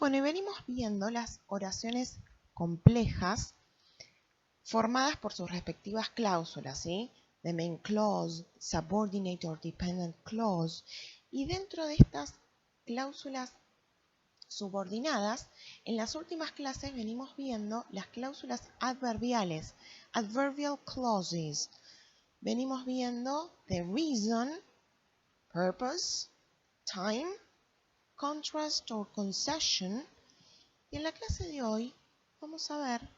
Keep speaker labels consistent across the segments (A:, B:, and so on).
A: Bueno, y venimos viendo las oraciones complejas formadas por sus respectivas cláusulas, ¿sí? The main clause, subordinate or dependent clause. Y dentro de estas cláusulas subordinadas, en las últimas clases venimos viendo las cláusulas adverbiales, adverbial clauses. Venimos viendo the reason, purpose, time, contrast or concession. Y en la clase de hoy vamos a ver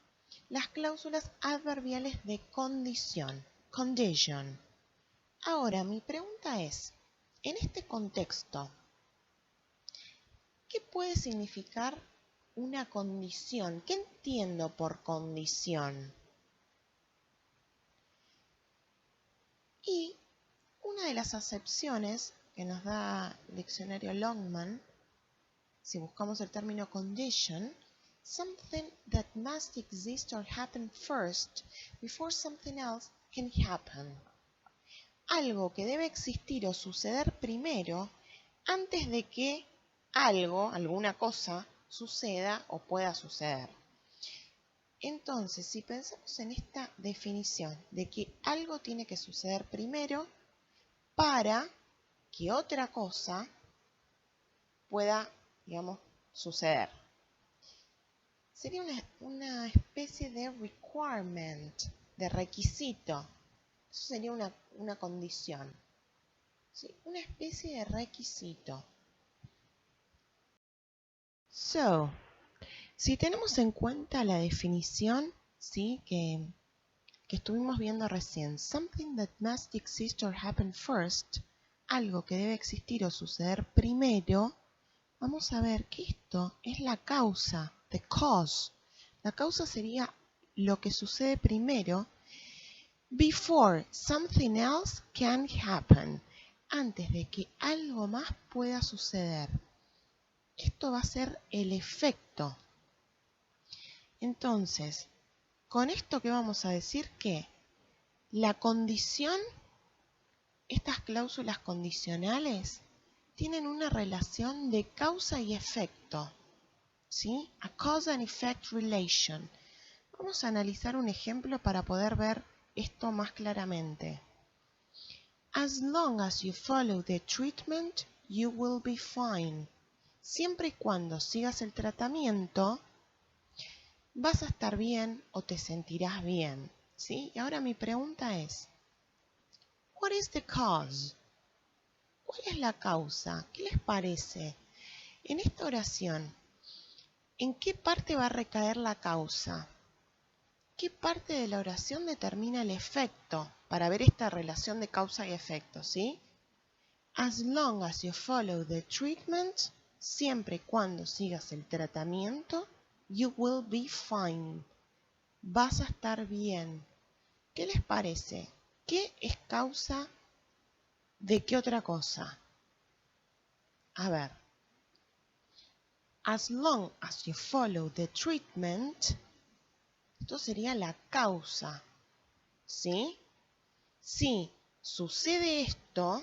A: las cláusulas adverbiales de condición, condition. Ahora, mi pregunta es, en este contexto, ¿qué puede significar una condición? ¿Qué entiendo por condición? Y una de las acepciones que nos da el diccionario Longman, si buscamos el término condition, something that must exist or happen first before something else can happen. Algo que debe existir o suceder primero antes de que algo, alguna cosa, suceda o pueda suceder. Entonces, si pensamos en esta definición de que algo tiene que suceder primero para que otra cosa pueda, digamos, suceder. Sería una especie de requirement, de requisito. Eso sería una condición. ¿Sí? Una especie de requisito. So, si tenemos en cuenta la definición, ¿sí? que estuvimos viendo recién, something that must exist or happen first, algo que debe existir o suceder primero, vamos a ver que esto es la causa, the cause. La causa sería lo que sucede primero, before something else can happen, antes de que algo más pueda suceder. Esto va a ser el efecto. Entonces, con esto que vamos a decir que la condición, estas cláusulas condicionales, tienen una relación de causa y efecto, ¿sí? A cause and effect relation. Vamos a analizar un ejemplo para poder ver esto más claramente. As long as you follow the treatment, you will be fine. Siempre y cuando sigas el tratamiento, vas a estar bien o te sentirás bien, ¿sí? Y ahora mi pregunta es, what is the cause? ¿Cuál es la causa? ¿Qué les parece? En esta oración, ¿en qué parte va a recaer la causa? ¿Qué parte de la oración determina el efecto? Para ver esta relación de causa y efecto, ¿sí? As long as you follow the treatment, siempre y cuando sigas el tratamiento, you will be fine. Vas a estar bien. ¿Qué les parece? ¿Qué es causa de qué otra cosa? A ver. As long as you follow the treatment, esto sería la causa, ¿sí? Si sucede esto,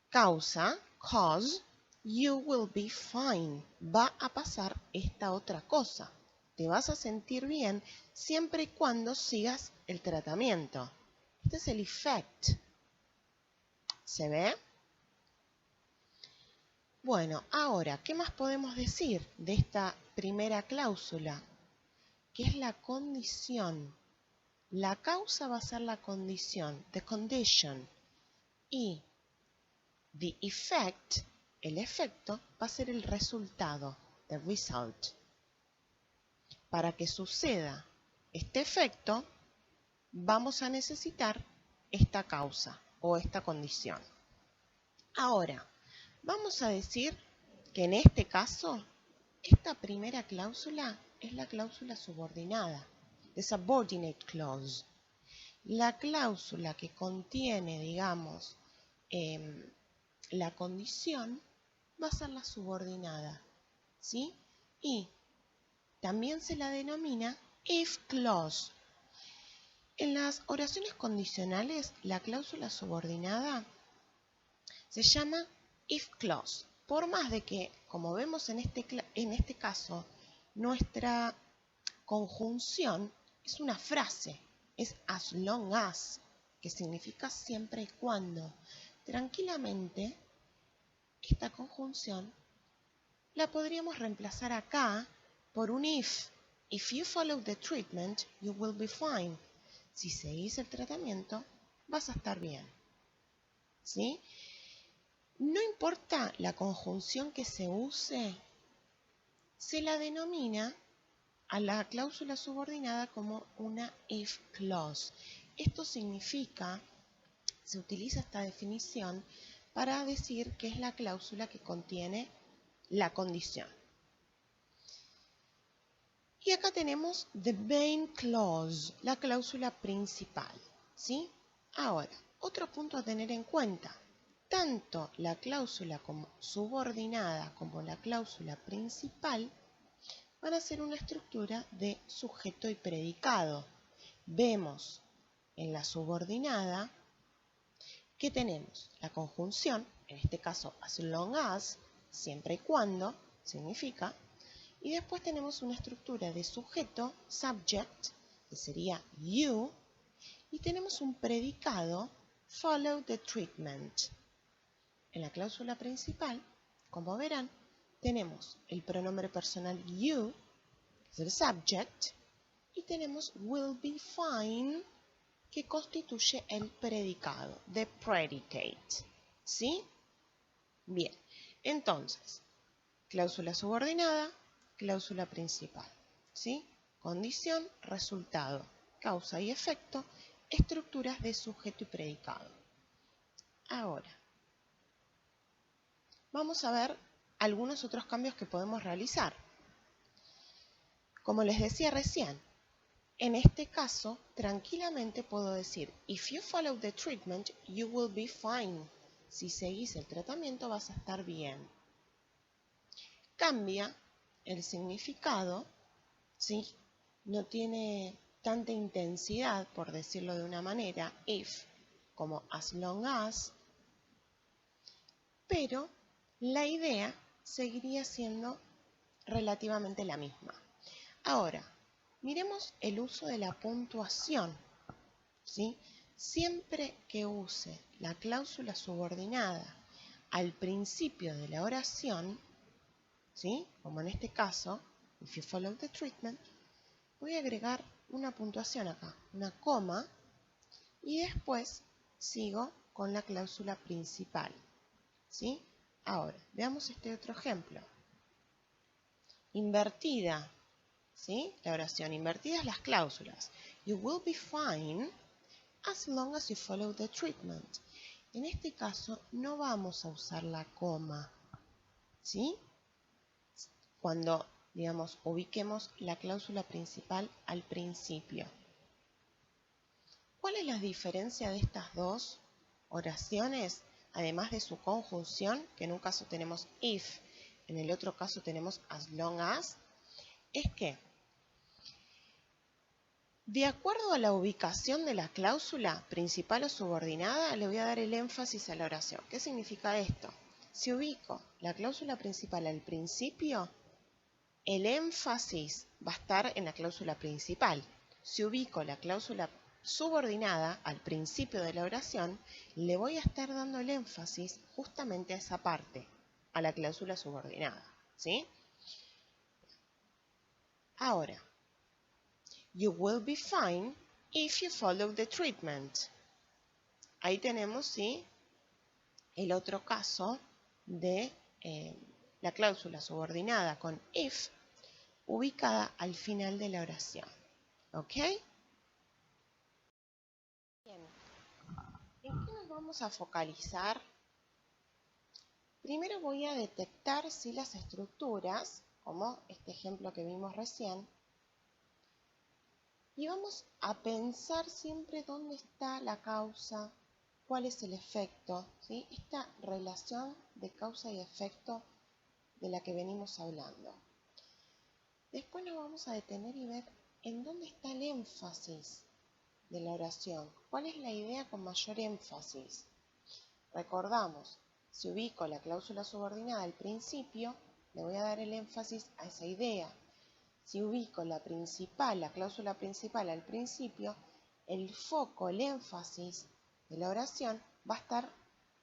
A: causa, cause, you will be fine. Va a pasar esta otra cosa. Te vas a sentir bien siempre y cuando sigas el tratamiento. Este es el effect. ¿Se ve? Bueno, ahora, ¿qué más podemos decir de esta primera cláusula? Que es la condición. La causa va a ser la condición, the condition. Y the effect, el efecto, va a ser el resultado, the result. Para que suceda este efecto, vamos a necesitar esta causa o esta condición. Ahora, vamos a decir que en este caso, esta primera cláusula es la cláusula subordinada, the subordinate clause. La cláusula que contiene, digamos, la condición va a ser la subordinada, ¿sí? Y también se la denomina if clause. En las oraciones condicionales, la cláusula subordinada se llama if clause. por más de que, como vemos en este caso, nuestra conjunción es una frase, es as long as, que significa siempre y cuando. Tranquilamente, esta conjunción la podríamos reemplazar acá por un if. If you follow the treatment, you will be fine. Si seguís el tratamiento, vas a estar bien. ¿Sí? No importa la conjunción que se use, se la denomina a la cláusula subordinada como una if clause. Esto significa, se utiliza esta definición para decir que es la cláusula que contiene la condición. Y acá tenemos the main clause, la cláusula principal, ¿sí? Ahora, otro punto a tener en cuenta. Tanto la cláusula como subordinada como la cláusula principal van a ser una estructura de sujeto y predicado. Vemos en la subordinada que tenemos la conjunción, en este caso as long as, siempre y cuando, significa, y después tenemos una estructura de sujeto, subject, que sería you, y tenemos un predicado, follow the treatment. En la cláusula principal, como verán, tenemos el pronombre personal you, que es el subject, y tenemos will be fine, que constituye el predicado, the predicate. ¿Sí? Bien, entonces, cláusula subordinada, cláusula principal. ¿Sí? Condición, resultado, causa y efecto, estructuras de sujeto y predicado. Ahora, vamos a ver algunos otros cambios que podemos realizar. Como les decía recién, en este caso, tranquilamente puedo decir, if you follow the treatment, you will be fine. Si seguís el tratamiento, vas a estar bien. Cambia el significado, ¿sí? No tiene tanta intensidad, por decirlo de una manera, if como as long as, pero la idea seguiría siendo relativamente la misma. Ahora, miremos el uso de la puntuación, ¿sí? Siempre que use la cláusula subordinada al principio de la oración, ¿sí? Como en este caso, if you follow the treatment, voy a agregar una puntuación acá, una coma, y después sigo con la cláusula principal, ¿sí? Ahora, veamos este otro ejemplo. Invertida, ¿sí? La oración invertida es las cláusulas. You will be fine as long as you follow the treatment. En este caso no vamos a usar la coma, ¿sí? Cuando, digamos, ubiquemos la cláusula principal al principio. ¿Cuál es la diferencia de estas dos oraciones? Además de su conjunción, que en un caso tenemos if, en el otro caso tenemos as long as, es que de acuerdo a la ubicación de la cláusula principal o subordinada, le voy a dar el énfasis a la oración. ¿Qué significa esto? Si ubico la cláusula principal al principio, el énfasis va a estar en la cláusula principal. Si ubico la cláusula subordinada al principio de la oración, le voy a estar dando el énfasis justamente a esa parte, a la cláusula subordinada, ¿sí? Ahora, you will be fine if you follow the treatment. Ahí tenemos, ¿sí?, el otro caso de la cláusula subordinada con if, ubicada al final de la oración. ¿Ok? Bien. ¿En qué nos vamos a focalizar? Primero voy a detectar si las estructuras, como este ejemplo que vimos recién, y vamos a pensar siempre dónde está la causa, cuál es el efecto, ¿sí? Esta relación de causa y efecto de la que venimos hablando. Después nos vamos a detener y ver en dónde está el énfasis de la oración. ¿Cuál es la idea con mayor énfasis? Recordamos, Si ubico la cláusula subordinada al principio, le voy a dar el énfasis a esa idea. Si ubico la cláusula principal al principio, el foco, el énfasis de la oración va a estar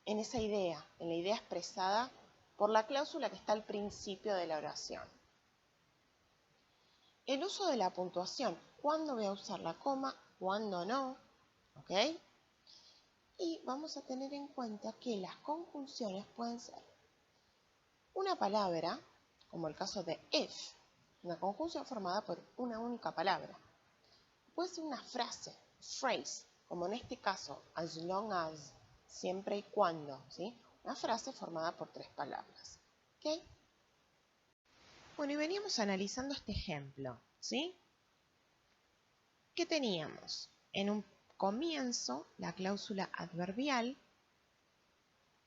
A: en esa idea, en la idea expresada por la cláusula que está al principio de la oración. El uso de la puntuación, ¿cuándo voy a usar la coma? ¿Cuándo no? ¿Ok? Y vamos a tener en cuenta que las conjunciones pueden ser una palabra, como el caso de if, una conjunción formada por una única palabra. Puede ser una frase, phrase, como en este caso, as long as, siempre y cuando, ¿sí? Una frase formada por 3 palabras. ¿Ok? Bueno, y veníamos analizando este ejemplo, ¿sí? ¿Qué teníamos? En un comienzo, la cláusula adverbial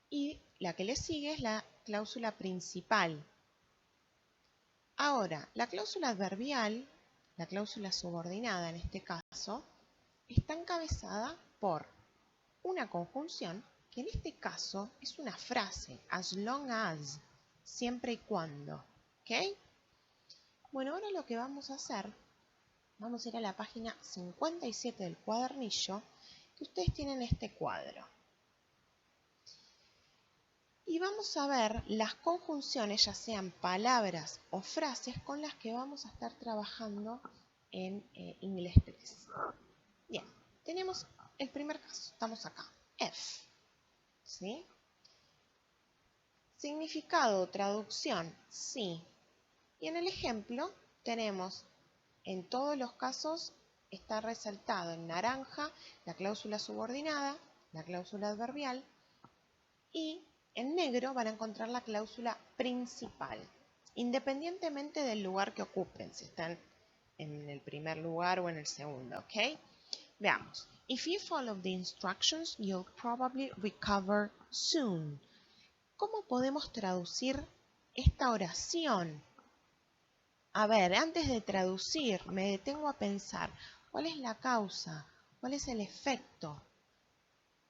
A: y la que le sigue es la cláusula principal. Ahora, la cláusula adverbial, la cláusula subordinada en este caso, está encabezada por una conjunción que en este caso es una frase, as long as, siempre y cuando. ¿Ok? Bueno, ahora lo que vamos a hacer, vamos a ir a la página 57 del cuadernillo, que ustedes tienen este cuadro. Y vamos a ver las conjunciones, ya sean palabras o frases, con las que vamos a estar trabajando en Inglés 3. Bien, tenemos el primer caso, estamos acá, if, ¿sí? Significado, traducción, sí. Y en el ejemplo tenemos, en todos los casos, está resaltado en naranja la cláusula subordinada, la cláusula adverbial, y en negro van a encontrar la cláusula principal, independientemente del lugar que ocupen, si están en el primer lugar o en el segundo, ¿ok? Veamos. If you follow the instructions, you'll probably recover soon. ¿Cómo podemos traducir esta oración? A ver, antes de traducir, me detengo a pensar, ¿cuál es la causa? ¿Cuál es el efecto?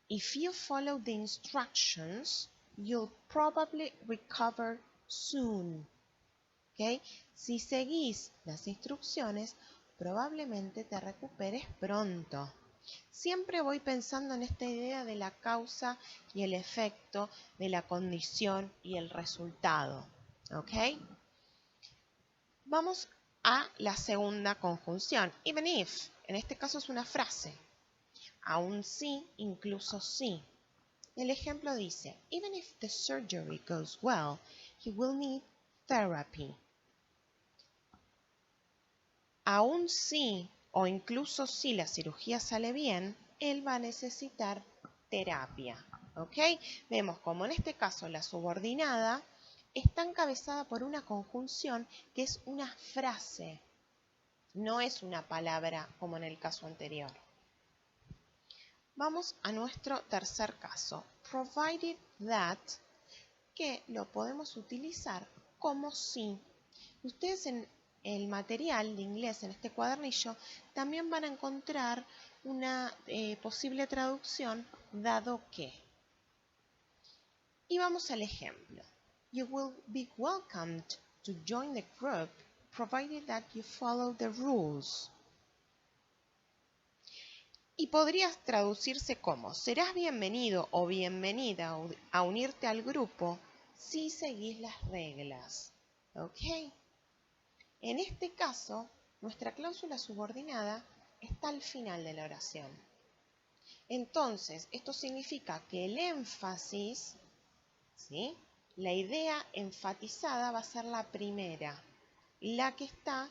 A: If you follow the instructions, you'll probably recover soon. ¿Okay? Si seguís las instrucciones, probablemente te recuperes pronto. Siempre voy pensando en esta idea de la causa y el efecto, de la condición y el resultado. ¿Ok? Vamos a la segunda conjunción. Even if, en este caso es una frase. Aún sí, incluso sí. El ejemplo dice, even if the surgery goes well, he will need therapy. Aún sí, o incluso si la cirugía sale bien, él va a necesitar terapia. ¿Ok? Vemos como en este caso la subordinada está encabezada por una conjunción que es una frase, no es una palabra como en el caso anterior. Vamos a nuestro tercer caso, provided that, que lo podemos utilizar como si. Ustedes en el material de inglés, en este cuadernillo, también van a encontrar una posible traducción dado que. Y vamos al ejemplo. You will be welcomed to join the group provided that you follow the rules. Y podría traducirse como, serás bienvenido o bienvenida a unirte al grupo si seguís las reglas. ¿Ok? En este caso, nuestra cláusula subordinada está al final de la oración. Entonces, esto significa que el énfasis, ¿sí? La idea enfatizada va a ser la primera, la que está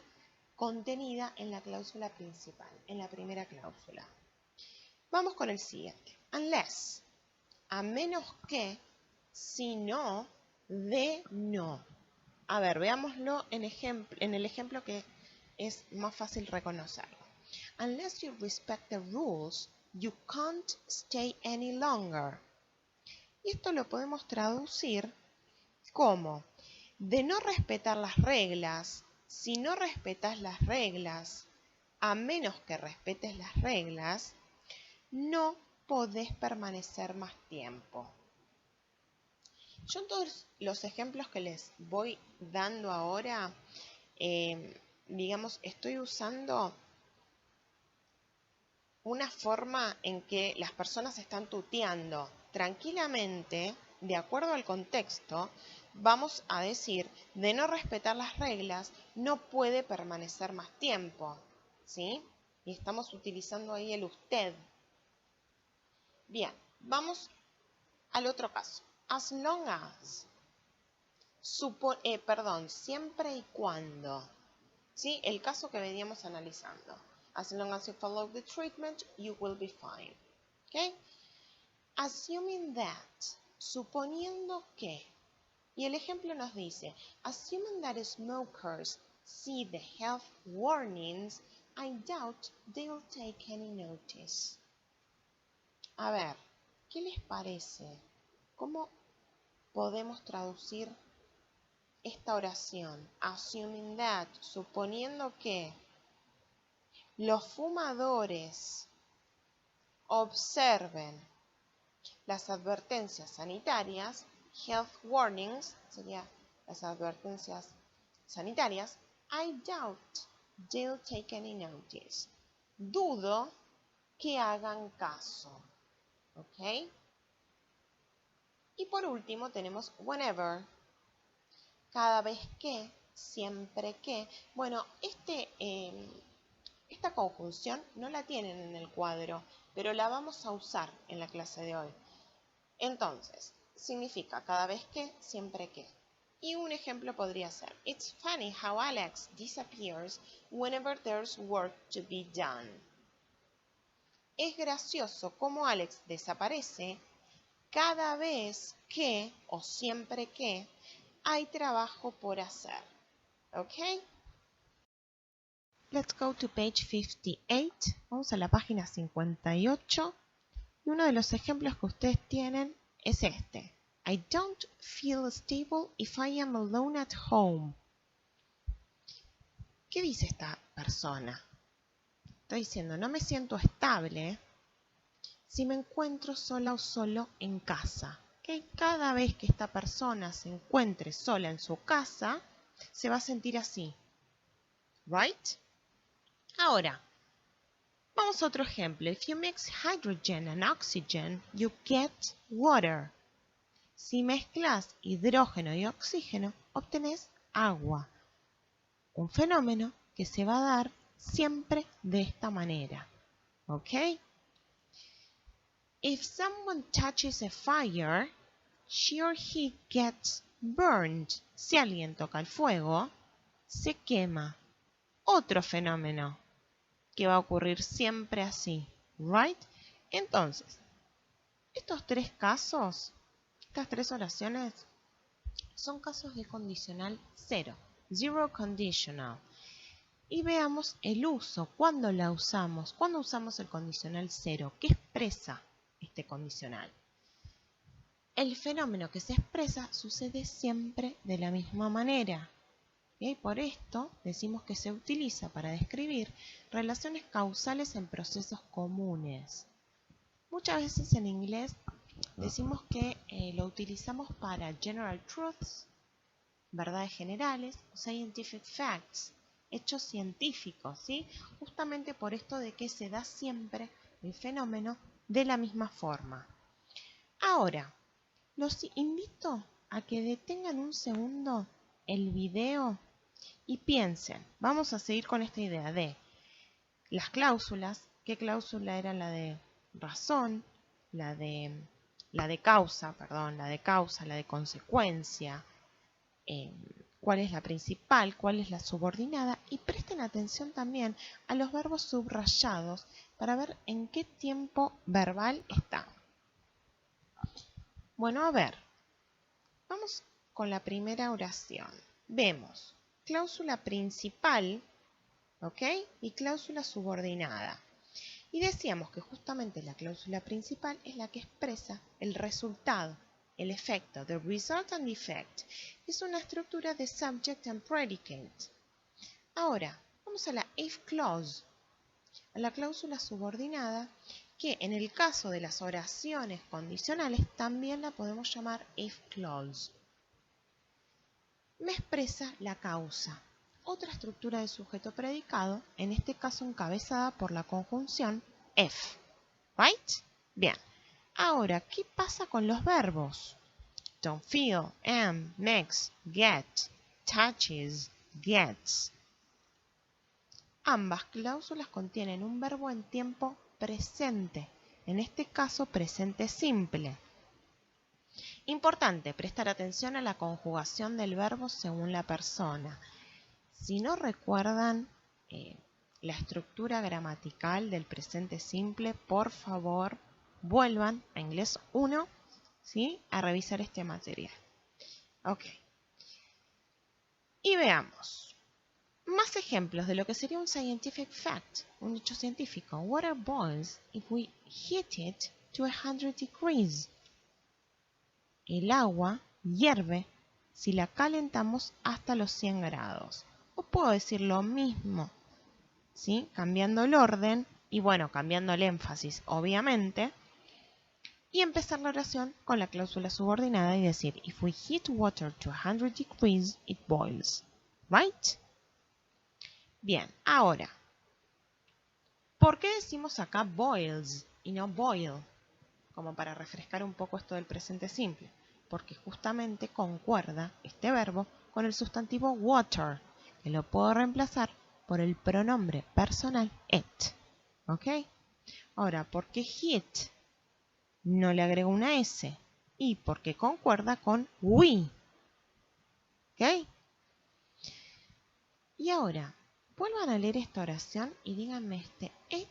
A: contenida en la cláusula principal, en la primera cláusula. Vamos con el siguiente. Unless, a menos que, si no, de no. A ver, veámoslo en el ejemplo que es más fácil reconocerlo. Unless you respect the rules, you can't stay any longer. Y esto lo podemos traducir como, de no respetar las reglas, si no respetas las reglas, a menos que respetes las reglas, no podés permanecer más tiempo. Yo en todos los ejemplos que les voy dando ahora, digamos, estoy usando una forma en que las personas están tuteando tranquilamente, de acuerdo al contexto, vamos a decir, de no respetar las reglas, no puede permanecer más tiempo, ¿sí? Y estamos utilizando ahí el usted. Bien, vamos al otro caso. As long as, siempre y cuando, ¿sí? El caso que veníamos analizando. As long as you follow the treatment, you will be fine. ¿Ok? Assuming that, suponiendo que, y el ejemplo nos dice, assuming that smokers see the health warnings, I doubt they'll take any notice. A ver, ¿qué les parece? ¿Cómo podemos traducir esta oración? Assuming that, suponiendo que los fumadores observen las advertencias sanitarias, health warnings, sería las advertencias sanitarias, I doubt they'll take any notice. Dudo que hagan caso. ¿Ok? Y por último tenemos whenever, cada vez que, siempre que. Bueno, esta conjunción no la tienen en el cuadro, pero la vamos a usar en la clase de hoy. Entonces, significa cada vez que, siempre que. Y un ejemplo podría ser, It's funny how Alex disappears whenever there's work to be done. Es gracioso cómo Alex desaparece cada vez que o siempre que hay trabajo por hacer. ¿Ok? Let's go to page 58. Vamos a la página 58. Y uno de los ejemplos que ustedes tienen es este. I don't feel stable if I am alone at home. ¿Qué dice esta persona? Está diciendo, no me siento estable si me encuentro sola o solo en casa. Que cada vez que esta persona se encuentre sola en su casa, se va a sentir así. Right? Ahora, vamos a otro ejemplo. If you mix hydrogen and oxygen, you get water. Si mezclas hidrógeno y oxígeno, obtenés agua. Un fenómeno que se va a dar siempre de esta manera. ¿Ok? If someone touches a fire, she or he gets burned. Si alguien toca el fuego, se quema. Otro fenómeno que va a ocurrir siempre así. ¿Right? Entonces, estos tres casos, estas tres oraciones, son casos de condicional cero. Zero conditional. Y veamos el uso. ¿Cuándo la usamos? ¿Cuándo usamos el condicional cero? ¿Qué expresa este condicional? El fenómeno que se expresa sucede siempre de la misma manera. Y por esto decimos que se utiliza para describir relaciones causales en procesos comunes. Muchas veces en inglés decimos que lo utilizamos para general truths, verdades generales, o scientific facts, hechos científicos, ¿sí? Justamente por esto de que se da siempre el fenómeno de la misma forma. Ahora, los invito a que detengan un segundo el video y piensen. Vamos a seguir con esta idea de las cláusulas. ¿Qué cláusula era la de razón? La de causa, la de consecuencia. ¿Cuál es la principal? ¿Cuál es la subordinada? Y presten atención también a los verbos subrayados para ver en qué tiempo verbal están. Bueno, a ver, vamos con la primera oración. Vemos cláusula principal, ¿ok? Y cláusula subordinada. Y decíamos que justamente la cláusula principal es la que expresa el resultado, el efecto, the result and effect. Es una estructura de subject and predicate. Ahora, vamos a la if clause, a la cláusula subordinada, que en el caso de las oraciones condicionales también la podemos llamar if clause. Me expresa la causa, otra estructura de sujeto predicado, en este caso encabezada por la conjunción if. Right? Bien. Ahora, ¿qué pasa con los verbos? Don't feel, am, makes, get, touches, gets. Ambas cláusulas contienen un verbo en tiempo presente, en este caso presente simple. Importante, prestar atención a la conjugación del verbo según la persona. Si no recuerdan la estructura gramatical del presente simple, por favor, vuelvan a Inglés 1, ¿sí?, a revisar este material. Ok. Y veamos. Más ejemplos de lo que sería un scientific fact, un hecho científico. Water boils if we heat it to 100 degrees. El agua hierve si la calentamos hasta los 100 grados. O puedo decir lo mismo, ¿sí?, cambiando el orden y, bueno, cambiando el énfasis, obviamente. Y empezar la oración con la cláusula subordinada y decir, if we heat water to 100 degrees, it boils. Right? Bien, ahora, ¿por qué decimos acá boils y no boil? Como para refrescar un poco esto del presente simple. Porque justamente concuerda este verbo con el sustantivo water, que lo puedo reemplazar por el pronombre personal it. ¿Ok? Ahora, ¿por qué heat? No le agrego una S. Y porque concuerda con we. ¿Ok? Y ahora, vuelvan a leer esta oración y díganme este it.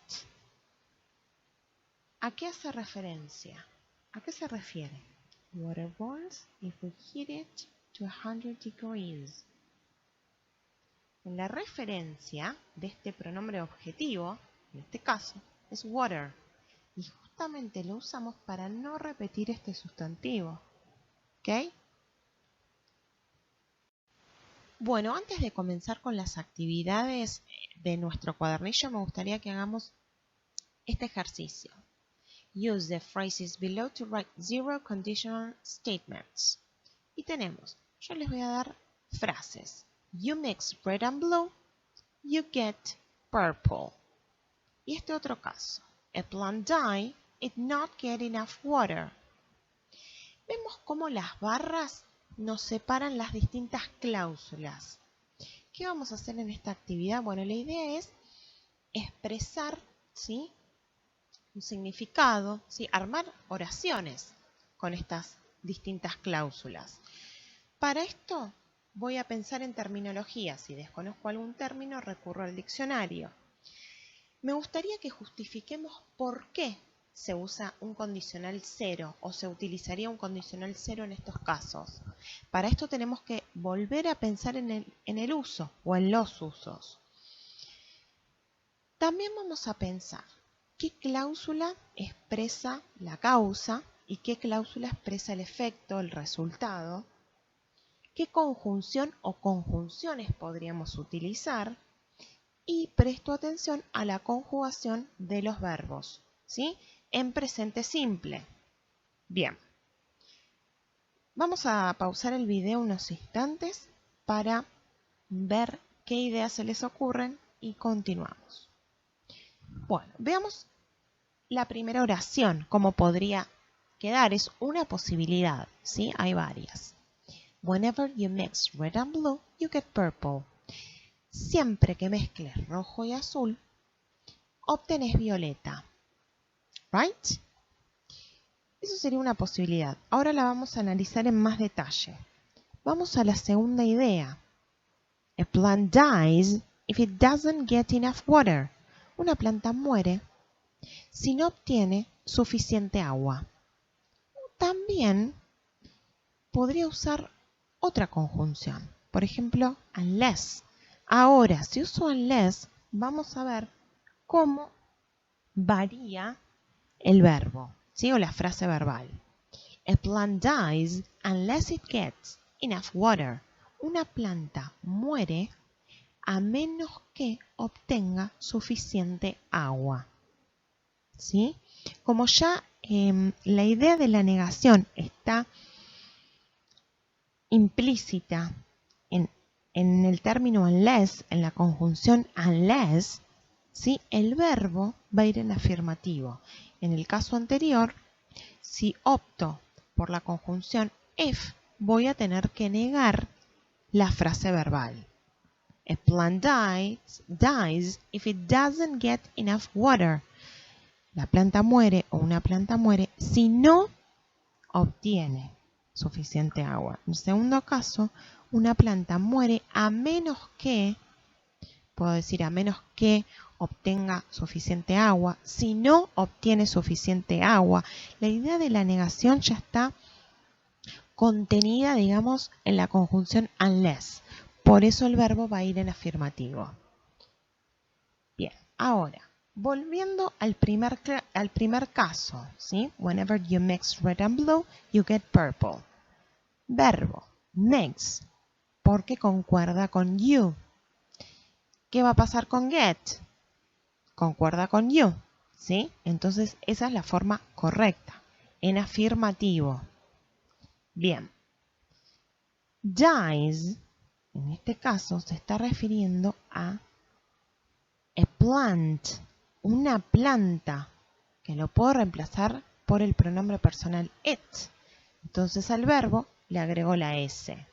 A: ¿A qué hace referencia? ¿A qué se refiere? Water boils if we heat it to 100 degrees. La referencia de este pronombre objetivo, en este caso, es water. Y justamente lo usamos para no repetir este sustantivo. ¿Ok? Bueno, antes de comenzar con las actividades de nuestro cuadernillo, me gustaría que hagamos este ejercicio. Use the phrases below to write 0 conditional statements. Y tenemos, yo les voy a dar frases. You mix red and blue, you get purple. Y este otro caso. A plant die, it not get enough water. Vemos cómo las barras nos separan las distintas cláusulas. ¿Qué vamos a hacer en esta actividad? Bueno, la idea es expresar, ¿sí?, un significado, ¿sí?, armar oraciones con estas distintas cláusulas. Para esto voy a pensar en terminología. Si desconozco algún término, recurro al diccionario. Me gustaría que justifiquemos por qué se usa un condicional cero o se utilizaría un condicional cero en estos casos. Para esto tenemos que volver a pensar en el uso o en los usos. También vamos a pensar qué cláusula expresa la causa y qué cláusula expresa el efecto, el resultado. ¿Qué conjunción o conjunciones podríamos utilizar? Y presto atención a la conjugación de los verbos, ¿sí?, en presente simple. Bien. Vamos a pausar el video unos instantes para ver qué ideas se les ocurren y continuamos. Bueno, veamos la primera oración, cómo podría quedar. Es una posibilidad, ¿sí? Hay varias. Whenever you mix red and blue, you get purple. Siempre que mezcles rojo y azul, obtenés violeta. Right? Eso sería una posibilidad. Ahora la vamos a analizar en más detalle. Vamos a la segunda idea. A plant dies if it doesn't get enough water. Una planta muere si no obtiene suficiente agua. También podría usar otra conjunción. Por ejemplo, unless. Ahora, si uso unless, vamos a ver cómo varía el verbo, ¿sí?, o la frase verbal. A plant dies unless it gets enough water. Una planta muere a menos que obtenga suficiente agua. ¿sí? Como ya la idea de la negación está implícita en el término unless, en la conjunción unless, ¿sí? El verbo va a ir en afirmativo. En el caso anterior, si opto por la conjunción if, voy a tener que negar la frase verbal. A plant dies if it doesn't get enough water. La planta muere o una planta muere si no obtiene suficiente agua. En el segundo caso, una planta muere a menos que, puedo decir a menos que obtenga suficiente agua. Si no obtiene suficiente agua, la idea de la negación ya está contenida, digamos, en la conjunción unless. Por eso el verbo va a ir en afirmativo. Bien, ahora, volviendo al primer caso, ¿sí? Whenever you mix red and blue, you get purple. Verbo, mix, porque concuerda con you. ¿Qué va a pasar con get? Concuerda con you, ¿sí? Entonces, esa es la forma correcta, en afirmativo. Bien. Dies, en este caso, se está refiriendo a plant, una planta, que lo puedo reemplazar por el pronombre personal it. Entonces al verbo le agrego la S.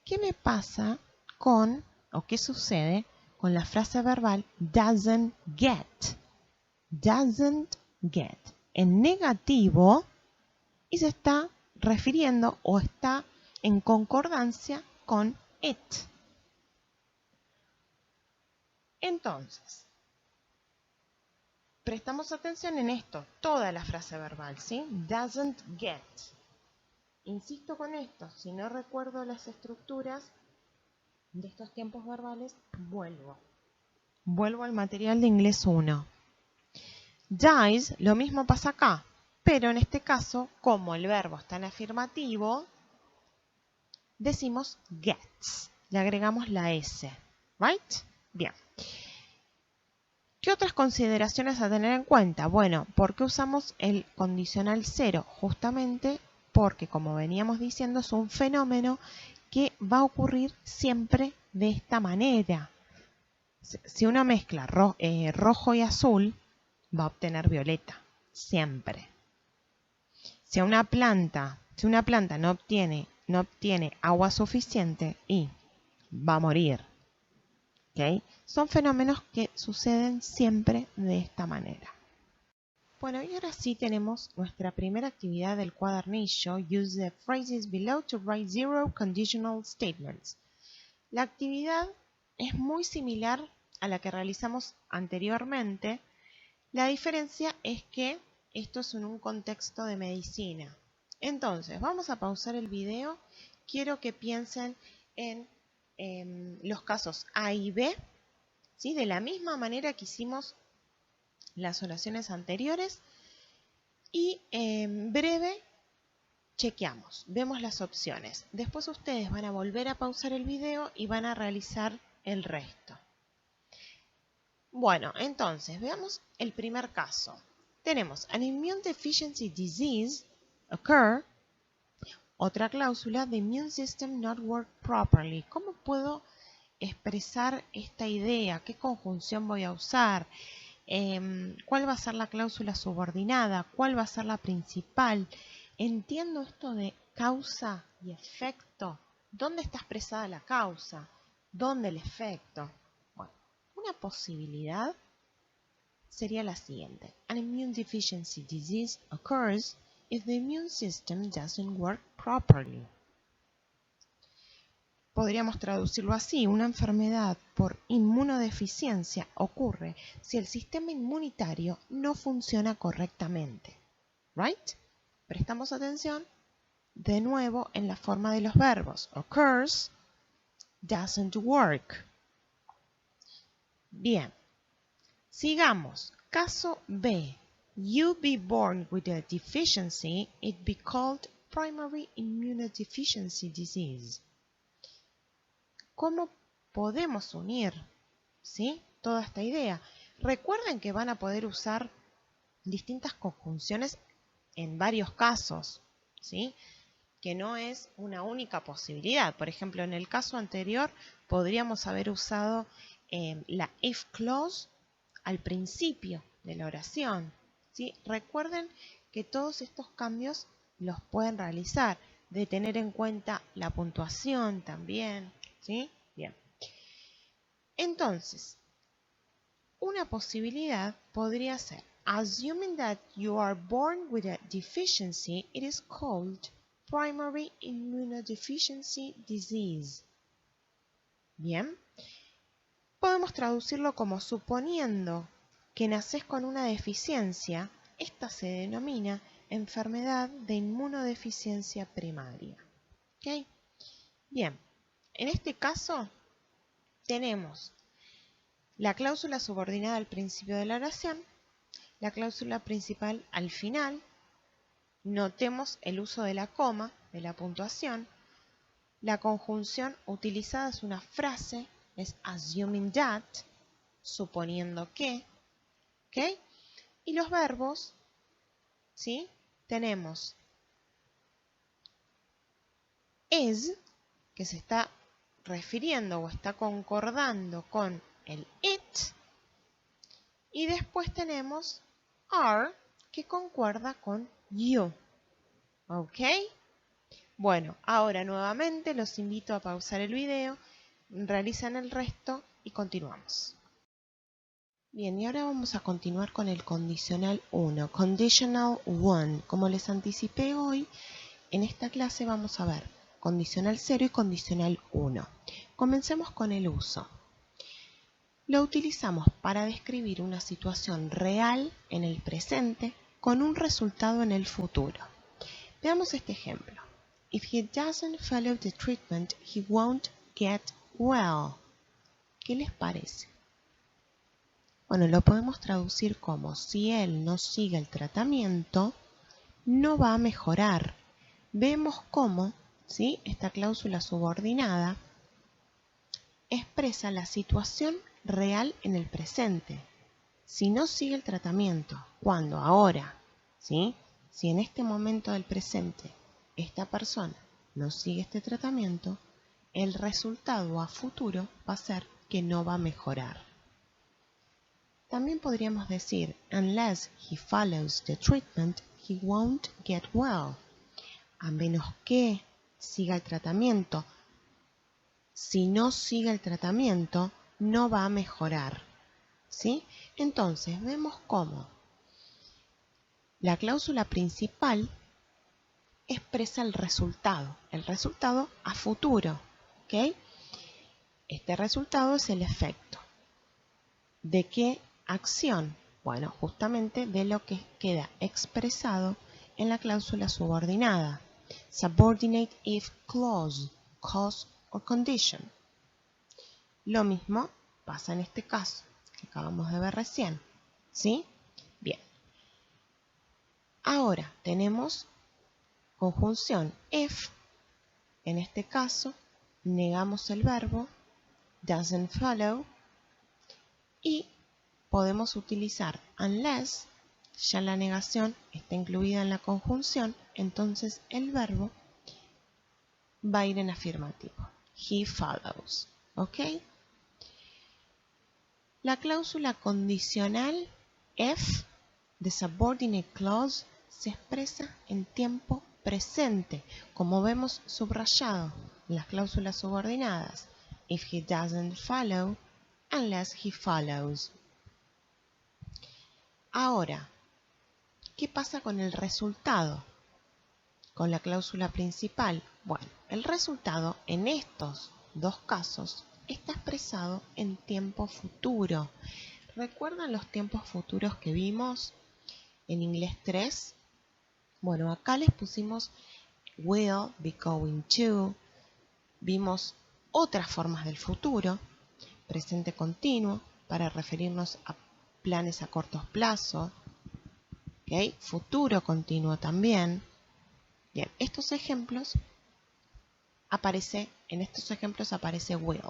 A: ¿Qué me pasa con, o qué sucede con la frase verbal doesn't get? Doesn't get. En negativo y se está refiriendo o está en concordancia con it. Entonces, prestamos atención en esto, toda la frase verbal, ¿sí? Doesn't get. Insisto con esto, si no recuerdo las estructuras de estos tiempos verbales, vuelvo al material de inglés 1. Dies, lo mismo pasa acá, pero en este caso, como el verbo está en afirmativo, decimos gets, le agregamos la S, ¿right? Bien. ¿Qué otras consideraciones a tener en cuenta? Bueno, ¿por qué usamos el condicional 0? Justamente porque, como veníamos diciendo, es un fenómeno que va a ocurrir siempre de esta manera. Si uno mezcla rojo y azul, va a obtener violeta, siempre. Si una planta no obtiene agua suficiente, y va a morir. ¿Okay? Son fenómenos que suceden siempre de esta manera. Bueno, y ahora sí tenemos nuestra primera actividad del cuadernillo. Use the phrases below to write 0 conditional statements. La actividad es muy similar a la que realizamos anteriormente. La diferencia es que esto es en un contexto de medicina. Entonces, vamos a pausar el video. Quiero que piensen en los casos A y B, ¿sí? De la misma manera que hicimos las oraciones anteriores, y en breve chequeamos, vemos las opciones. Después ustedes van a volver a pausar el video y van a realizar el resto. Bueno, entonces veamos el primer caso. Tenemos an immune deficiency disease occur. Otra cláusula, the immune system not work properly. ¿Cómo puedo expresar esta idea? ¿Qué conjunción voy a usar? ¿Cuál va a ser la cláusula subordinada? ¿Cuál va a ser la principal? Entiendo esto de causa y efecto. ¿Dónde está expresada la causa? ¿Dónde el efecto? Bueno, una posibilidad sería la siguiente. An immune deficiency disease occurs if the immune system doesn't work properly. Podríamos traducirlo así: una enfermedad por inmunodeficiencia ocurre si el sistema inmunitario no funciona correctamente. ¿Right? Prestamos atención de nuevo en la forma de los verbos. Occurs, doesn't work. Bien. Sigamos. Caso B. You be born with a deficiency, it be called primary immunodeficiency disease. ¿Cómo podemos unir, ¿sí? Toda esta idea? Recuerden que van a poder usar distintas conjunciones en varios casos, ¿sí? Que no es una única posibilidad. Por ejemplo, en el caso anterior podríamos haber usado la if clause al principio de la oración, ¿sí? Recuerden que todos estos cambios los pueden realizar, de tener en cuenta la puntuación también, ¿sí? Bien. Entonces, una posibilidad podría ser, assuming that you are born with a deficiency, it is called primary immunodeficiency disease. Bien, podemos traducirlo como suponiendo que naces con una deficiencia, esta se denomina enfermedad de inmunodeficiencia primaria. ¿Ok? Bien, en este caso tenemos la cláusula subordinada al principio de la oración, la cláusula principal al final. Notemos el uso de la coma, de la puntuación. La conjunción utilizada es una frase, es assuming that, suponiendo que, ¿ok? Y los verbos, ¿sí? Tenemos is, que se está refiriendo o está concordando con el it, y después tenemos are, que concuerda con you, ¿ok? Bueno, ahora nuevamente los invito a pausar el video, realizan el resto y continuamos. Bien, y ahora vamos a continuar con el condicional 1, conditional 1. Como les anticipé hoy, en esta clase vamos a ver condicional 0 y condicional 1. Comencemos con el uso. Lo utilizamos para describir una situación real en el presente con un resultado en el futuro. Veamos este ejemplo. If he doesn't follow the treatment, he won't get well. ¿Qué les parece? Bueno, lo podemos traducir como si él no sigue el tratamiento, no va a mejorar. Vemos cómo, ¿sí? Esta cláusula subordinada expresa la situación real en el presente. Si no sigue el tratamiento, cuando ahora, ¿sí? Si en este momento del presente esta persona no sigue este tratamiento, el resultado a futuro va a ser que no va a mejorar. También podríamos decir, unless he follows the treatment, he won't get well. A menos que siga el tratamiento. Si no sigue el tratamiento, no va a mejorar, ¿sí? Entonces, vemos cómo la cláusula principal expresa el resultado a futuro, ¿ok? Este resultado es el efecto. ¿De qué acción? Bueno, justamente de lo que queda expresado en la cláusula subordinada. Subordinate if clause, cause or condition. Lo mismo pasa en este caso que acabamos de ver recién, ¿sí? Bien. Ahora tenemos conjunción if. En este caso negamos el verbo doesn't follow y podemos utilizar unless. Ya la negación está incluida en la conjunción, entonces el verbo va a ir en afirmativo. He follows. ¿Ok? La cláusula condicional if de subordinate clause se expresa en tiempo presente, como vemos subrayado en las cláusulas subordinadas. If he doesn't follow, unless he follows. Ahora, ¿qué pasa con el resultado? Con la cláusula principal. Bueno, el resultado en estos dos casos está expresado en tiempo futuro. ¿Recuerdan los tiempos futuros que vimos en inglés 3? Bueno, acá les pusimos will, be going to. Vimos otras formas del futuro, presente continuo, para referirnos a planes a corto plazo. ¿Okay? Futuro continuo también. Bien, en estos ejemplos aparece will,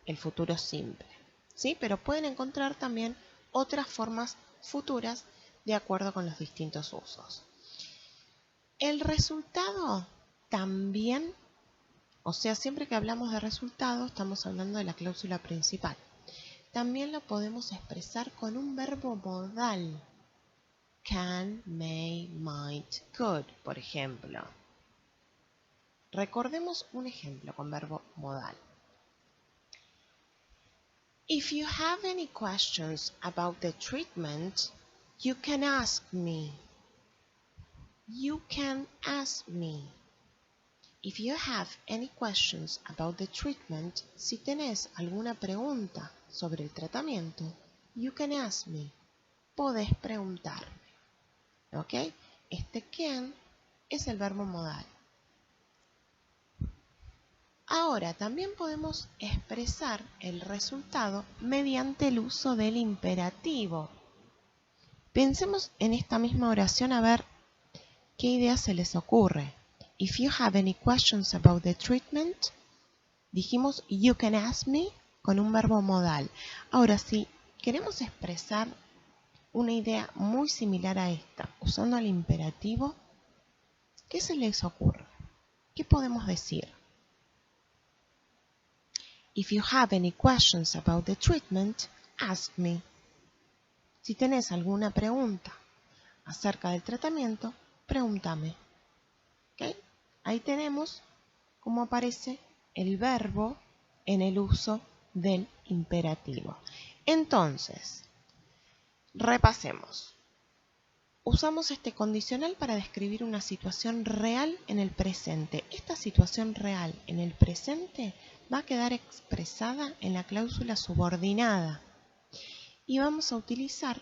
A: el futuro simple, ¿sí? Pero pueden encontrar también otras formas futuras de acuerdo con los distintos usos. El resultado también, o sea, siempre que hablamos de resultado, estamos hablando de la cláusula principal. También lo podemos expresar con un verbo modal. Can, may, might, could, por ejemplo. Recordemos un ejemplo con verbo modal. If you have any questions about the treatment, you can ask me. You can ask me. If you have any questions about the treatment, si tenés alguna pregunta sobre el tratamiento, you can ask me. Podés preguntarme. ¿Ok? Este can es el verbo modal. Ahora, también podemos expresar el resultado mediante el uso del imperativo. Pensemos en esta misma oración a ver qué idea se les ocurre. If you have any questions about the treatment, dijimos you can ask me con un verbo modal. Ahora, si queremos expresar una idea muy similar a esta usando el imperativo, ¿qué se les ocurre? ¿Qué podemos decir? If you have any questions about the treatment, ask me. Si tenés alguna pregunta acerca del tratamiento, pregúntame. ¿Okay? Ahí tenemos cómo aparece el verbo en el uso del imperativo. Entonces, repasemos. Usamos este condicional para describir una situación real en el presente. Esta situación real en el presente va a quedar expresada en la cláusula subordinada y vamos a utilizar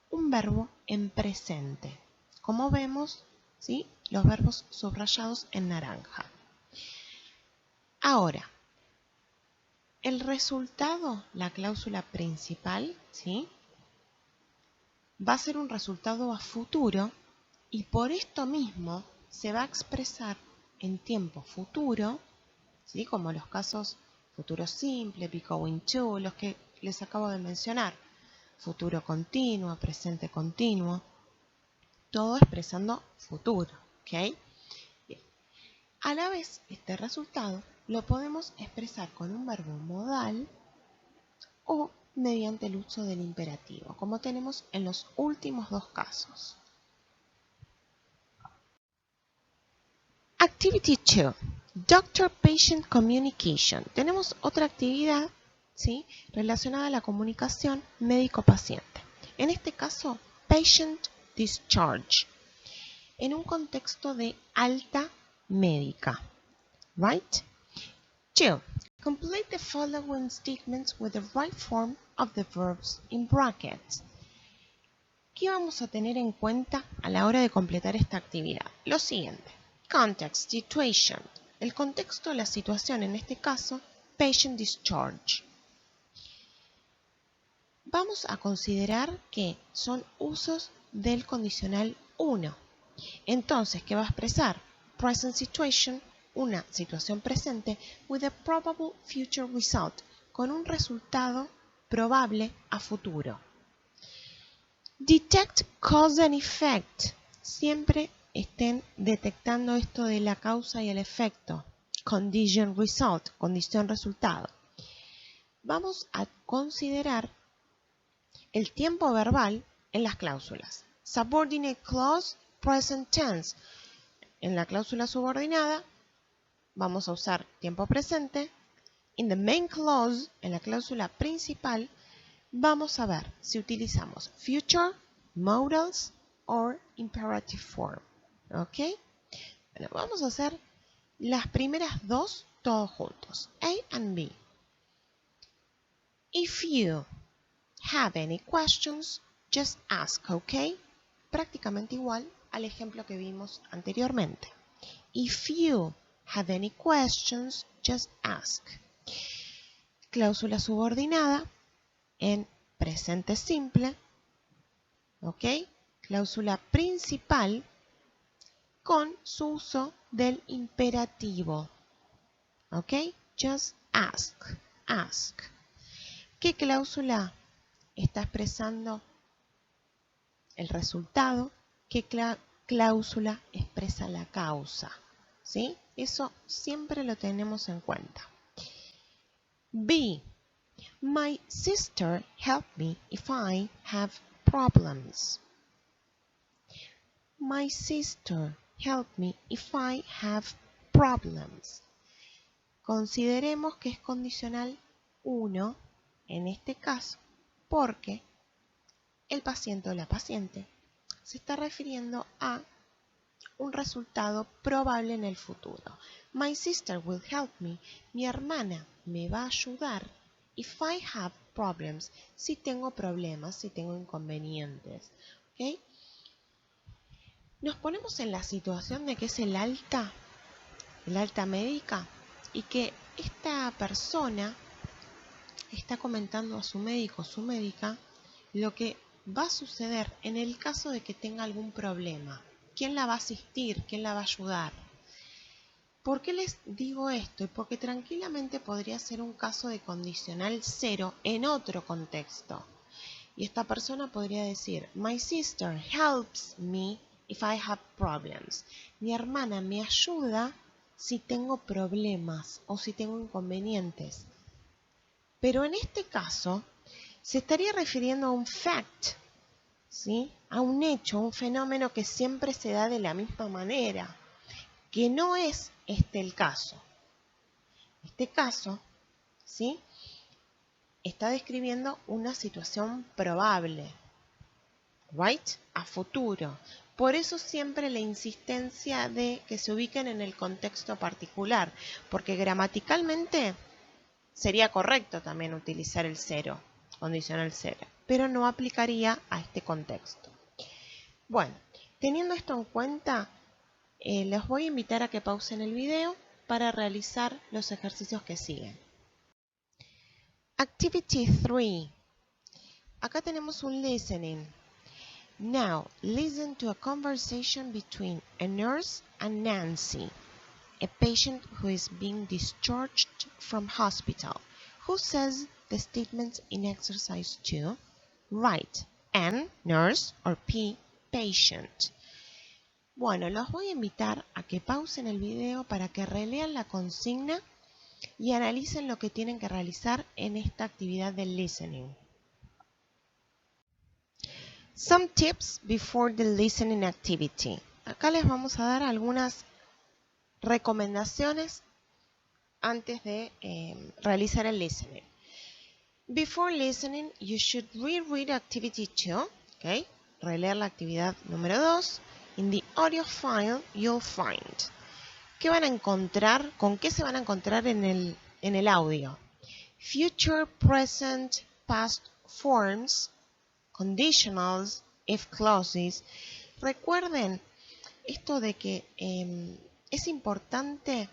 A: un verbo en presente. Como vemos, ¿sí? Los verbos subrayados en naranja. Ahora, el resultado, la cláusula principal, ¿sí? Va a ser un resultado a futuro y por esto mismo se va a expresar en tiempo futuro, ¿sí? Como los casos futuro simple, be going to, los que les acabo de mencionar. Futuro continuo, presente continuo, todo expresando futuro, ¿ok? Bien. A la vez, este resultado lo podemos expresar con un verbo modal o mediante el uso del imperativo, como tenemos en los últimos dos casos. Activity 2. Doctor-Patient Communication. Tenemos otra actividad, ¿sí? Relacionada a la comunicación médico-paciente. En este caso, Patient Discharge. En un contexto de alta médica. Right? 2. Complete the following statements with the right form of the verbs in brackets. ¿Qué vamos a tener en cuenta a la hora de completar esta actividad? Lo siguiente. Context, situation. El contexto, la situación, en este caso, patient discharge. Vamos a considerar que son usos del condicional 1. Entonces, ¿qué va a expresar? Present situation, una situación presente, with a probable future result, con un resultado probable a futuro. Detect cause and effect. Siempre estén detectando esto de la causa y el efecto. Condition result, condición resultado. Vamos a considerar el tiempo verbal en las cláusulas. Subordinate clause, present tense. En la cláusula subordinada vamos a usar tiempo presente. In the main clause, en la cláusula principal, vamos a ver si utilizamos future, modals o imperative form. ¿Ok? Bueno, vamos a hacer las primeras dos todos juntos. A and B. If you have any questions, just ask, ¿ok? Prácticamente igual al ejemplo que vimos anteriormente. If you have any questions, just ask. Cláusula subordinada en presente simple, ¿ok? Cláusula principal con su uso del imperativo, ¿ok? Just ask, ask. ¿Qué cláusula está expresando el resultado, qué cláusula expresa la causa. ¿Sí? Eso siempre lo tenemos en cuenta. B. My sister helped me if I have problems. My sister helped me if I have problems. Consideremos que es condicional 1 en este caso, porque el paciente o la paciente se está refiriendo a un resultado probable en el futuro. My sister will help me. Mi hermana me va a ayudar. If I have problems, si tengo problemas, si tengo inconvenientes. ¿Okay? Nos ponemos en la situación de que es el alta médica, y que esta persona está comentando a su médico o su médica lo que va a suceder en el caso de que tenga algún problema. ¿Quién la va a asistir? ¿Quién la va a ayudar? ¿Por qué les digo esto? Porque tranquilamente podría ser un caso de condicional 0 en otro contexto. Y esta persona podría decir, My sister helps me if I have problems. Mi hermana me ayuda si tengo problemas o si tengo inconvenientes. Pero en este caso se estaría refiriendo a un fact, ¿sí? A un hecho, un fenómeno que siempre se da de la misma manera, que no es este el caso. Este caso, ¿sí? Está describiendo una situación probable, right? A futuro. Por eso siempre la insistencia de que se ubiquen en el contexto particular, porque gramaticalmente sería correcto también utilizar el 0, condicional 0, pero no aplicaría a este contexto. Bueno, teniendo esto en cuenta, los voy a invitar a que pausen el video para realizar los ejercicios que siguen. Activity 3. Acá tenemos un listening. Now, listen to a conversation between a nurse and Nancy, a patient who is being discharged from hospital. Who says the statements in exercise 2? Right. N, nurse, or P, patient. Bueno, los voy a invitar a que pausen el video para que relean la consigna y analicen lo que tienen que realizar en esta actividad del listening. Some tips before the listening activity. Acá les vamos a dar algunas recomendaciones antes de realizar el listening. Before listening, you should reread activity 2, okay? Releer la actividad número 2. In the audio file, you'll find. ¿Qué van a encontrar? ¿Con qué se van a encontrar en el audio? Future, present, past forms, conditionals, if clauses. Recuerden esto de que es importante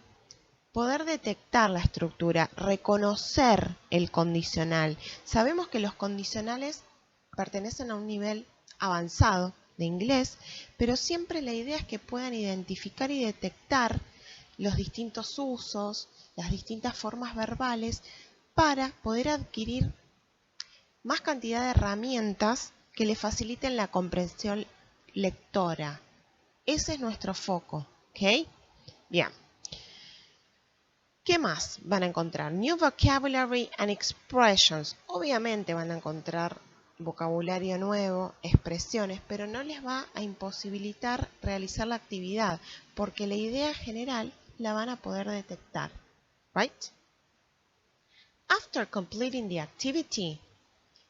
A: poder detectar la estructura, reconocer el condicional. Sabemos que los condicionales pertenecen a un nivel avanzado de inglés, pero siempre la idea es que puedan identificar y detectar los distintos usos, las distintas formas verbales, para poder adquirir más cantidad de herramientas que le faciliten la comprensión lectora. Ese es nuestro foco, ¿ok? Bien. ¿Qué más van a encontrar? New vocabulary and expressions. Obviamente van a encontrar vocabulario nuevo, expresiones, pero no les va a imposibilitar realizar la actividad, porque la idea general la van a poder detectar, right? After completing the activity,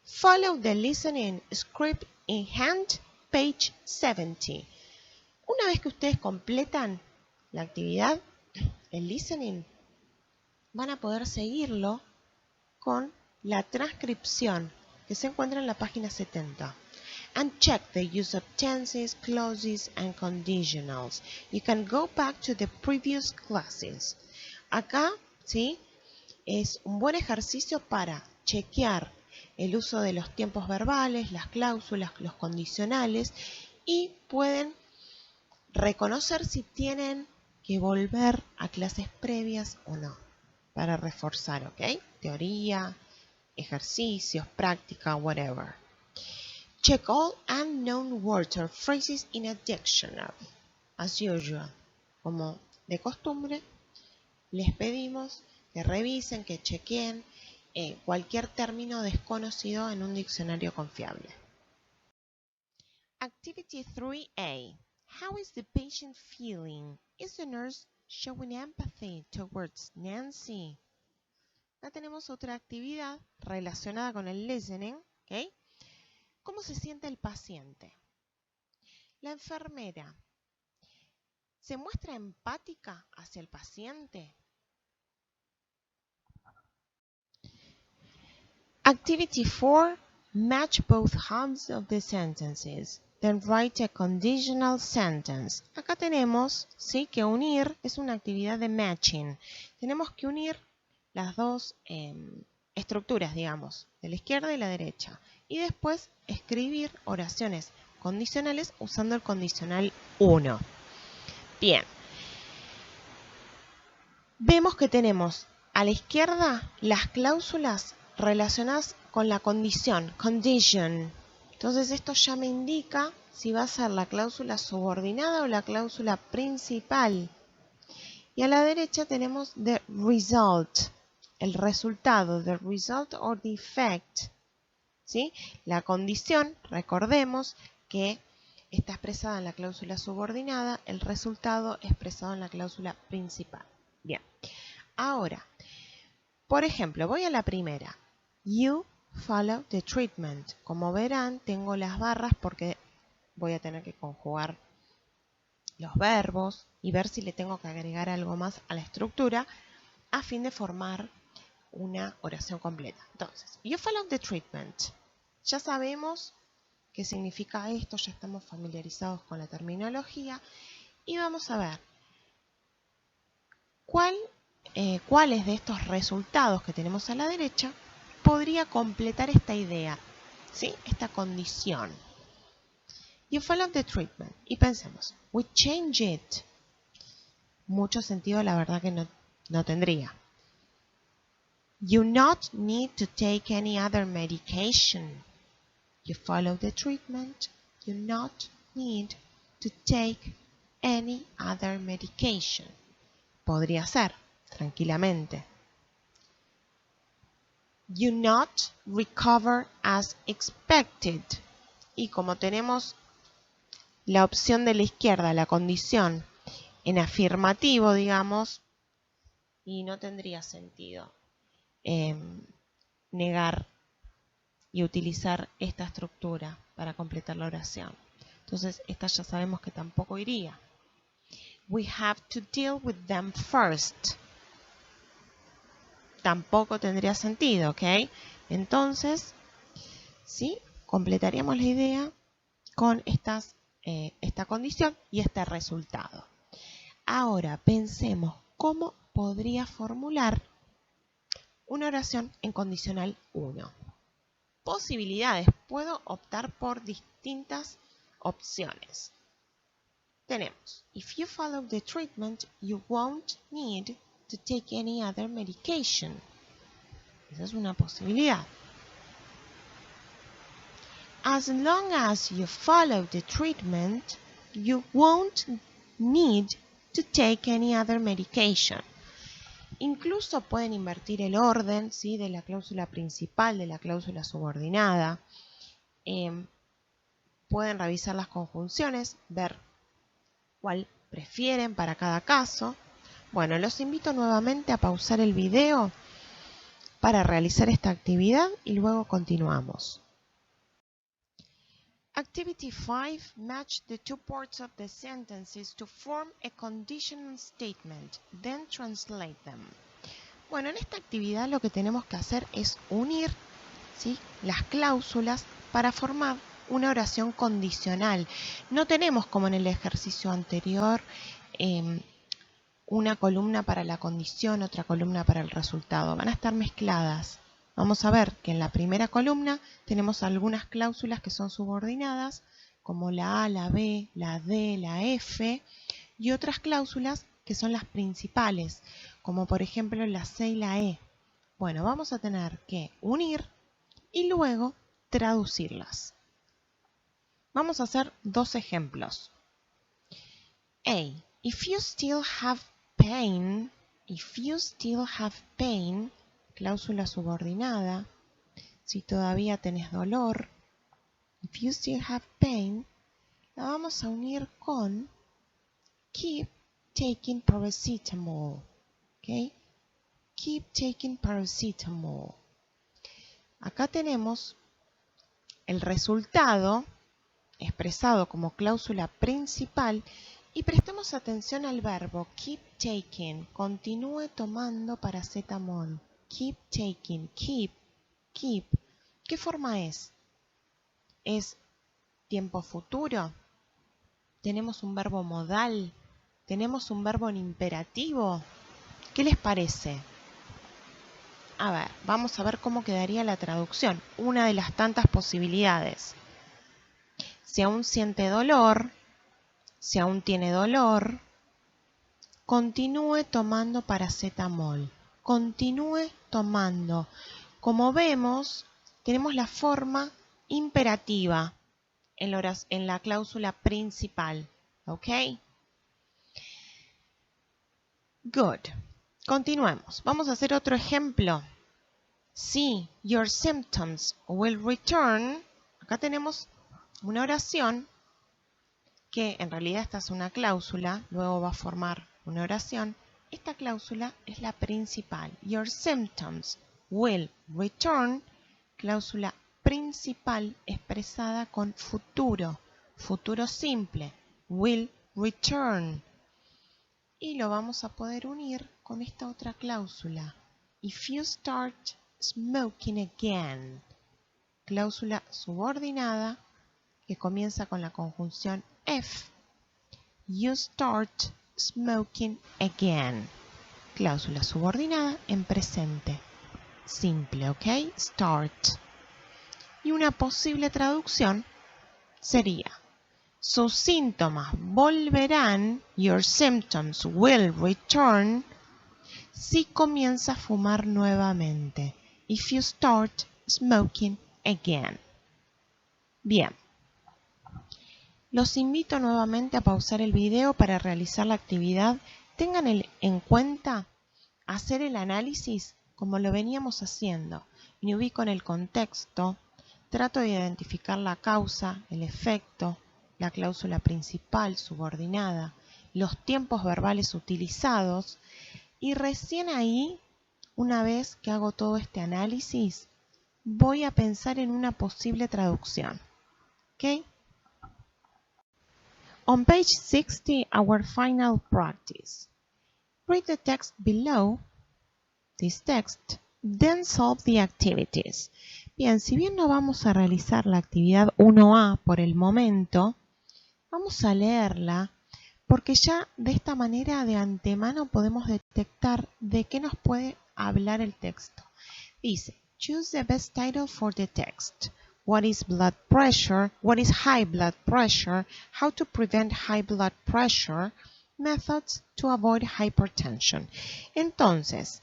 A: follow the listening script in hand, page 70. Una vez que ustedes completan la actividad, el listening, van a poder seguirlo con la transcripción que se encuentra en la página 70. And check the use of tenses, clauses, and conditionals. You can go back to the previous classes. Acá, ¿sí? Es un buen ejercicio para chequear el uso de los tiempos verbales, las cláusulas, los condicionales, y pueden reconocer si tienen que volver a clases previas o no, para reforzar, ¿ok? Teoría, ejercicios, práctica, whatever. Check all unknown words or phrases in a dictionary. As usual, como de costumbre, les pedimos que revisen, que chequeen cualquier término desconocido en un diccionario confiable. Activity 3A. How is the patient feeling? Is the nurse showing empathy towards Nancy? Acá tenemos otra actividad relacionada con el listening, ¿ok? ¿Cómo se siente el paciente? La enfermera, ¿se muestra empática hacia el paciente? Activity 4. Match both halves of the sentences. Then write a conditional sentence. Acá tenemos, ¿sí?, que unir es una actividad de matching. Tenemos que unir las dos estructuras, digamos, de la izquierda y la derecha. Y después escribir oraciones condicionales usando el condicional 1. Bien. Vemos que tenemos a la izquierda las cláusulas relacionadas con la condición, condition. Entonces esto ya me indica si va a ser la cláusula subordinada o la cláusula principal. Y a la derecha tenemos the result, el resultado, the result or the effect. ¿Sí? La condición, recordemos que está expresada en la cláusula subordinada, el resultado expresado en la cláusula principal. Bien, ahora, por ejemplo, voy a la primera. You follow the treatment. Como verán, tengo las barras porque voy a tener que conjugar los verbos y ver si le tengo que agregar algo más a la estructura a fin de formar una oración completa. Entonces, you follow the treatment. Ya sabemos qué significa esto, ya estamos familiarizados con la terminología y vamos a ver cuáles de estos resultados que tenemos a la derecha podría completar esta idea, ¿sí? Esta condición. You follow the treatment. Y pensemos, we change it. Mucho sentido la verdad que no tendría. You not need to take any other medication. You follow the treatment. You not need to take any other medication. Podría ser, tranquilamente. You not recover as expected. Y como tenemos la opción de la izquierda, la condición en afirmativo, digamos, y no tendría sentido negar y utilizar esta estructura para completar la oración. Entonces, esta ya sabemos que tampoco iría. We have to deal with them first. Tampoco tendría sentido, ¿ok? Entonces, ¿sí? Completaríamos la idea con esta condición y este resultado. Ahora, pensemos cómo podría formular una oración en condicional 1. Posibilidades. Puedo optar por distintas opciones. Tenemos, if you follow the treatment, you won't need to take any other medication. Esa es una posibilidad. As long as you follow the treatment, you won't need to take any other medication. Incluso pueden invertir el orden, ¿sí?, de la cláusula principal, de la cláusula subordinada. Pueden revisar las conjunciones, ver cuál prefieren para cada caso. Bueno, los invito nuevamente a pausar el video para realizar esta actividad y luego continuamos. Activity 5. Match the two parts of the sentences to form a conditional statement, then translate them. Bueno, en esta actividad lo que tenemos que hacer es unir, ¿sí?, las cláusulas para formar una oración condicional. No tenemos, como en el ejercicio anterior, una columna para la condición, otra columna para el resultado. Van a estar mezcladas. Vamos a ver que en la primera columna tenemos algunas cláusulas que son subordinadas, como la A, la B, la D, la F, y otras cláusulas que son las principales, como por ejemplo la C y la E. Bueno, vamos a tener que unir y luego traducirlas. Vamos a hacer dos ejemplos. A. If you still have pain, cláusula subordinada. Si todavía tenés dolor, if you still have pain, la vamos a unir con keep taking paracetamol. ¿Ok? Keep taking paracetamol. Acá tenemos el resultado expresado como cláusula principal y prestemos atención al verbo keep taking, continúe tomando paracetamol. Keep taking, keep. ¿Qué forma es? ¿Es tiempo futuro? ¿Tenemos un verbo modal? ¿Tenemos un verbo en imperativo? ¿Qué les parece? A ver, vamos a ver cómo quedaría la traducción. Una de las tantas posibilidades. Si aún siente dolor, si aún tiene dolor, continúe tomando paracetamol. Continúe tomando. Como vemos, tenemos la forma imperativa en la cláusula principal. ¿Ok? Good. Continuemos. Vamos a hacer otro ejemplo. Si your symptoms will return, acá tenemos una oración que en realidad esta es una cláusula, luego va a formar una oración. Esta cláusula es la principal. Your symptoms will return, cláusula principal expresada con futuro, futuro simple, will return. Y lo vamos a poder unir con esta otra cláusula. If you start smoking again, cláusula subordinada que comienza con la conjunción F. You start smoking again. Cláusula subordinada en presente. Simple, ¿ok? Start. Y una posible traducción sería: sus síntomas volverán, your symptoms will return, si comienza a fumar nuevamente. If you start smoking again. Bien. Los invito nuevamente a pausar el video para realizar la actividad. Tengan en cuenta hacer el análisis como lo veníamos haciendo. Me ubico en el contexto, trato de identificar la causa, el efecto, la cláusula principal, subordinada, los tiempos verbales utilizados y recién ahí, una vez que hago todo este análisis, voy a pensar en una posible traducción. ¿Ok? On page 60, our final practice. Read the text below, this text, then solve the activities. Bien, si bien no vamos a realizar la actividad 1A por el momento, vamos a leerla porque ya de esta manera de antemano podemos detectar de qué nos puede hablar el texto. Dice, choose the best title for the text. What is blood pressure? What is high blood pressure? How to prevent high blood pressure? Methods to avoid hypertension. Entonces,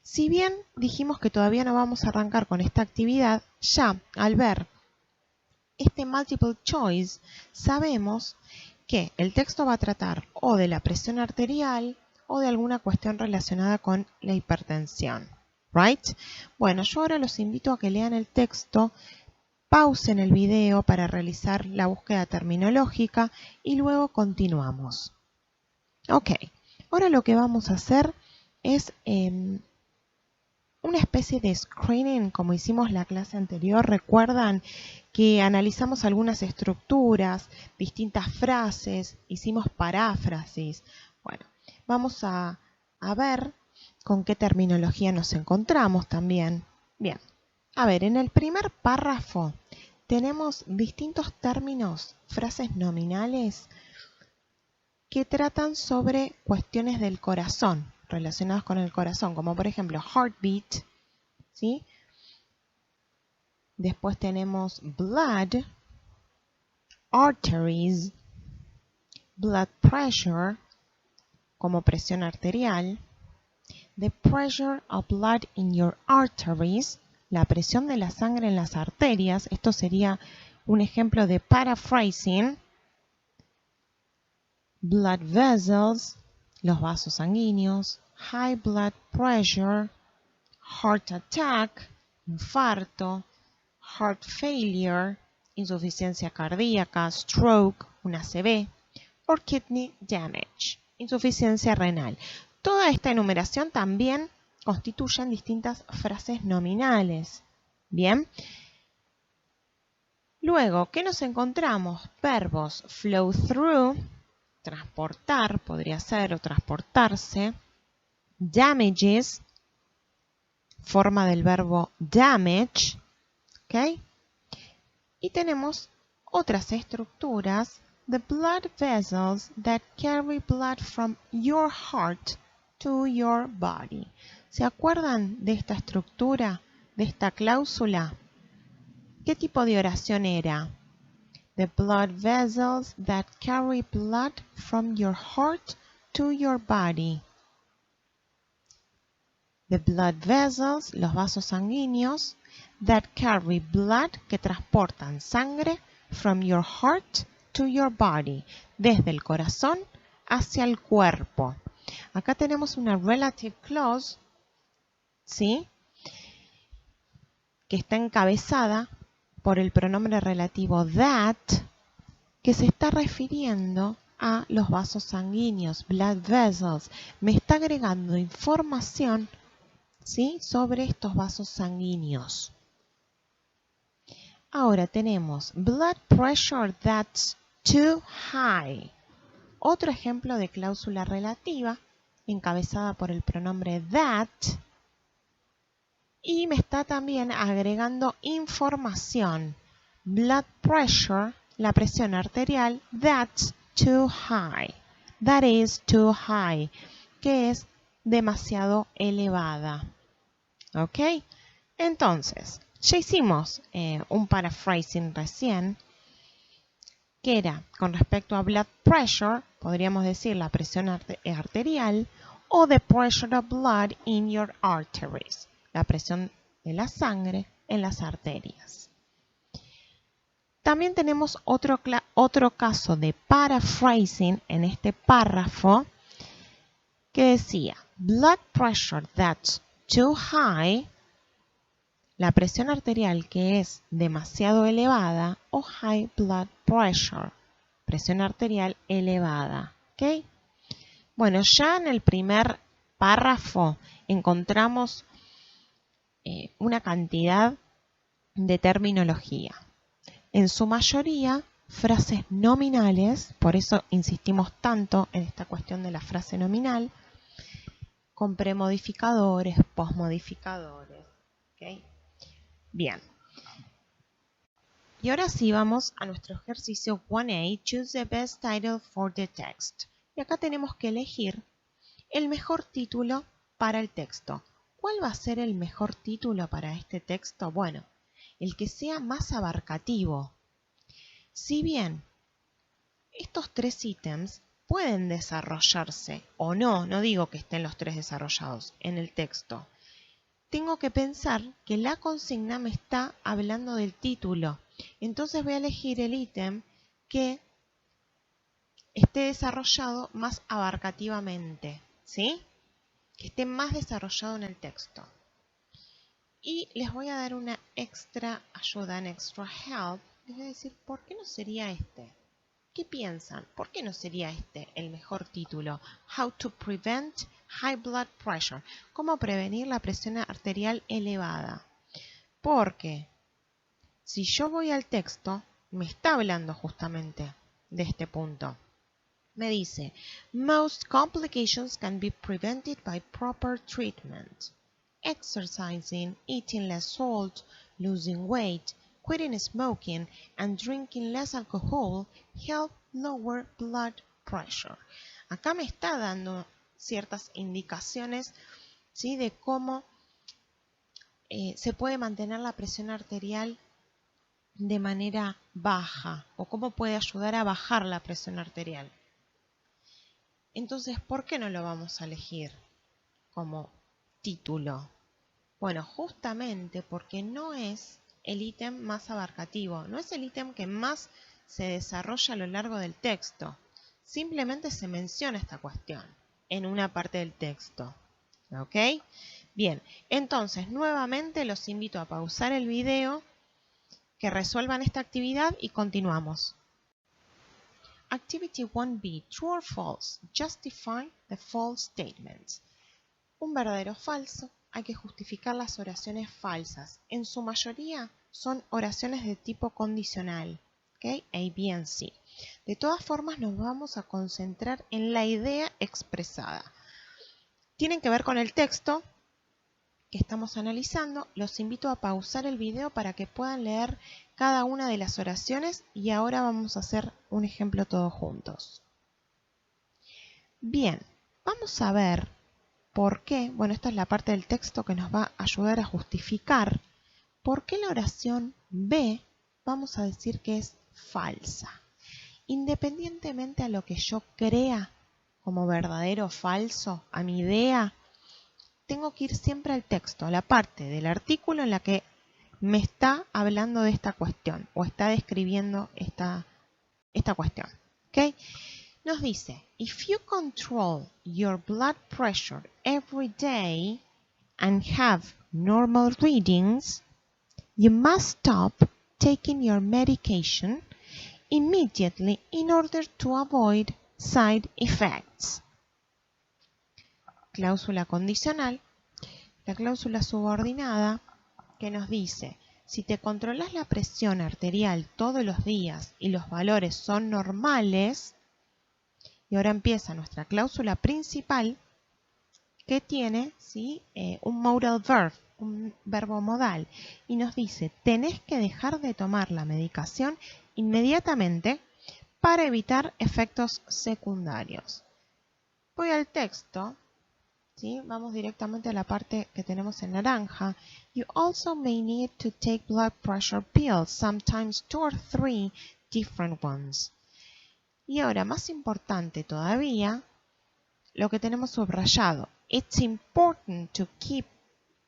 A: si bien dijimos que todavía no vamos a arrancar con esta actividad, ya al ver este multiple choice, sabemos que el texto va a tratar o de la presión arterial o de alguna cuestión relacionada con la hipertensión. Right? Bueno, yo ahora los invito a que lean el texto, pausen el video para realizar la búsqueda terminológica y luego continuamos. Ok, ahora lo que vamos a hacer es una especie de screening, como hicimos la clase anterior. Recuerdan que analizamos algunas estructuras, distintas frases, hicimos paráfrasis. Bueno, vamos a ver con qué terminología nos encontramos también. Bien, a ver, en el primer párrafo tenemos distintos términos, frases nominales que tratan sobre cuestiones del corazón, relacionadas con el corazón, como por ejemplo heartbeat, ¿sí? Después tenemos blood, arteries, blood pressure, como presión arterial, the pressure of blood in your arteries, la presión de la sangre en las arterias. Esto sería un ejemplo de paraphrasing. Blood vessels, los vasos sanguíneos. High blood pressure, heart attack, infarto. Heart failure, insuficiencia cardíaca. Stroke, un ACV. Or kidney damage, insuficiencia renal. Toda esta enumeración también constituyen distintas frases nominales. Bien. Luego, ¿qué nos encontramos? Verbos flow through, transportar, podría ser, o transportarse. Damages, forma del verbo damage. ¿Ok? Y tenemos otras estructuras. The blood vessels that carry blood from your heart to your body. ¿Se acuerdan de esta estructura, de esta cláusula? ¿Qué tipo de oración era? The blood vessels that carry blood from your heart to your body. The blood vessels, los vasos sanguíneos, that carry blood, que transportan sangre, from your heart to your body, desde el corazón hacia el cuerpo. Acá tenemos una relative clause, ¿sí? Que está encabezada por el pronombre relativo that, que se está refiriendo a los vasos sanguíneos, blood vessels. Me está agregando información, ¿sí?, sobre estos vasos sanguíneos. Ahora tenemos blood pressure that's too high. Otro ejemplo de cláusula relativa encabezada por el pronombre that, y me está también agregando información. Blood pressure, la presión arterial, that's too high. That is too high, que es demasiado elevada. ¿Ok? Entonces, ya hicimos un paraphrasing recién, que era con respecto a blood pressure, podríamos decir la presión arterial, o the pressure of blood in your arteries, la presión de la sangre en las arterias. También tenemos otro caso de paraphrasing en este párrafo que decía, blood pressure that's too high, la presión arterial que es demasiado elevada, o high blood pressure, presión arterial elevada. ¿Ok? Bueno, ya en el primer párrafo encontramos una cantidad de terminología. En su mayoría, frases nominales, por eso insistimos tanto en esta cuestión de la frase nominal, con premodificadores, posmodificadores. ¿Ok? Bien. Y ahora sí vamos a nuestro ejercicio 1A, Choose the best title for the text. Y acá tenemos que elegir el mejor título para el texto. ¿Cuál va a ser el mejor título para este texto? Bueno, el que sea más abarcativo. Si bien estos tres ítems pueden desarrollarse o no, no digo que estén los tres desarrollados en el texto, tengo que pensar que la consigna me está hablando del título. Entonces voy a elegir el ítem que esté desarrollado más abarcativamente, ¿sí? Que esté más desarrollado en el texto. Y les voy a dar una extra ayuda, un extra help. Les voy a decir, ¿por qué no sería este? ¿Qué piensan? ¿Por qué no sería este el mejor título? How to prevent high blood pressure. ¿Cómo prevenir la presión arterial elevada? Porque si yo voy al texto, me está hablando justamente de este punto. Me dice, most complications can be prevented by proper treatment. Exercising, eating less salt, losing weight, quitting smoking, and drinking less alcohol help lower blood pressure. Acá me está dando ciertas indicaciones, ¿sí?, de cómo se puede mantener la presión arterial de manera baja o cómo puede ayudar a bajar la presión arterial. Entonces, ¿por qué no lo vamos a elegir como título? Bueno, justamente porque no es el ítem más abarcativo, no es el ítem que más se desarrolla a lo largo del texto. Simplemente se menciona esta cuestión en una parte del texto. ¿Ok? Bien, entonces nuevamente los invito a pausar el video, que resuelvan esta actividad y continuamos. Activity 1B, True or False. Justify the false statements. Un verdadero o falso. Hay que justificar las oraciones falsas. En su mayoría son oraciones de tipo condicional. ¿Okay? A, B, and C. De todas formas nos vamos a concentrar en la idea expresada. Tienen que ver con el texto que estamos analizando. Los invito a pausar el video para que puedan leer cada una de las oraciones y ahora vamos a hacer un ejemplo todos juntos. Bien, vamos a ver por qué, bueno, esta es la parte del texto que nos va a ayudar a justificar por qué la oración B vamos a decir que es falsa. Independientemente a lo que yo crea como verdadero o falso, a mi idea, tengo que ir siempre al texto, a la parte del artículo en la que me está hablando de esta cuestión o está describiendo esta cuestión. ¿Okay? Nos dice, if you control your blood pressure every day and have normal readings, you must stop taking your medication immediately in order to avoid side effects. Cláusula condicional. La cláusula subordinada que nos dice, si te controlas la presión arterial todos los días y los valores son normales, y ahora empieza nuestra cláusula principal que tiene, ¿sí? Un modal verb, un verbo modal, y nos dice, tenés que dejar de tomar la medicación inmediatamente para evitar efectos secundarios. Voy al texto, ¿sí? Vamos directamente a la parte que tenemos en naranja. You also may need to take blood pressure pills, sometimes 2 or 3 different ones. Y ahora, más importante todavía, lo que tenemos subrayado. It's important to keep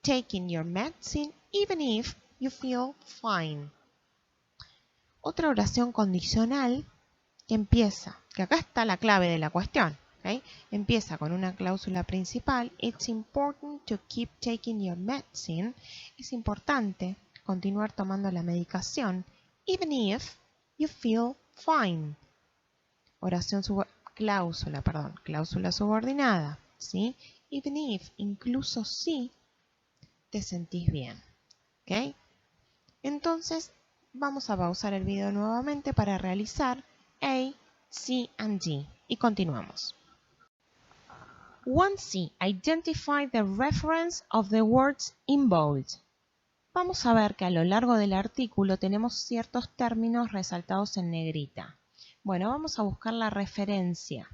A: taking your medicine even if you feel fine. Otra oración condicional que empieza, que acá está la clave de la cuestión, ¿okay? Empieza con una cláusula principal. It's important to keep taking your medicine. Es importante continuar tomando la medicación even if you feel fine. Cláusula subordinada, ¿sí? Even if, incluso si te sentís bien, ¿ok? Entonces, vamos a pausar el video nuevamente para realizar A, C, and D. Y continuamos. 1C. Identify the reference of the words in bold. Vamos a ver que a lo largo del artículo tenemos ciertos términos resaltados en negrita. Bueno, vamos a buscar la referencia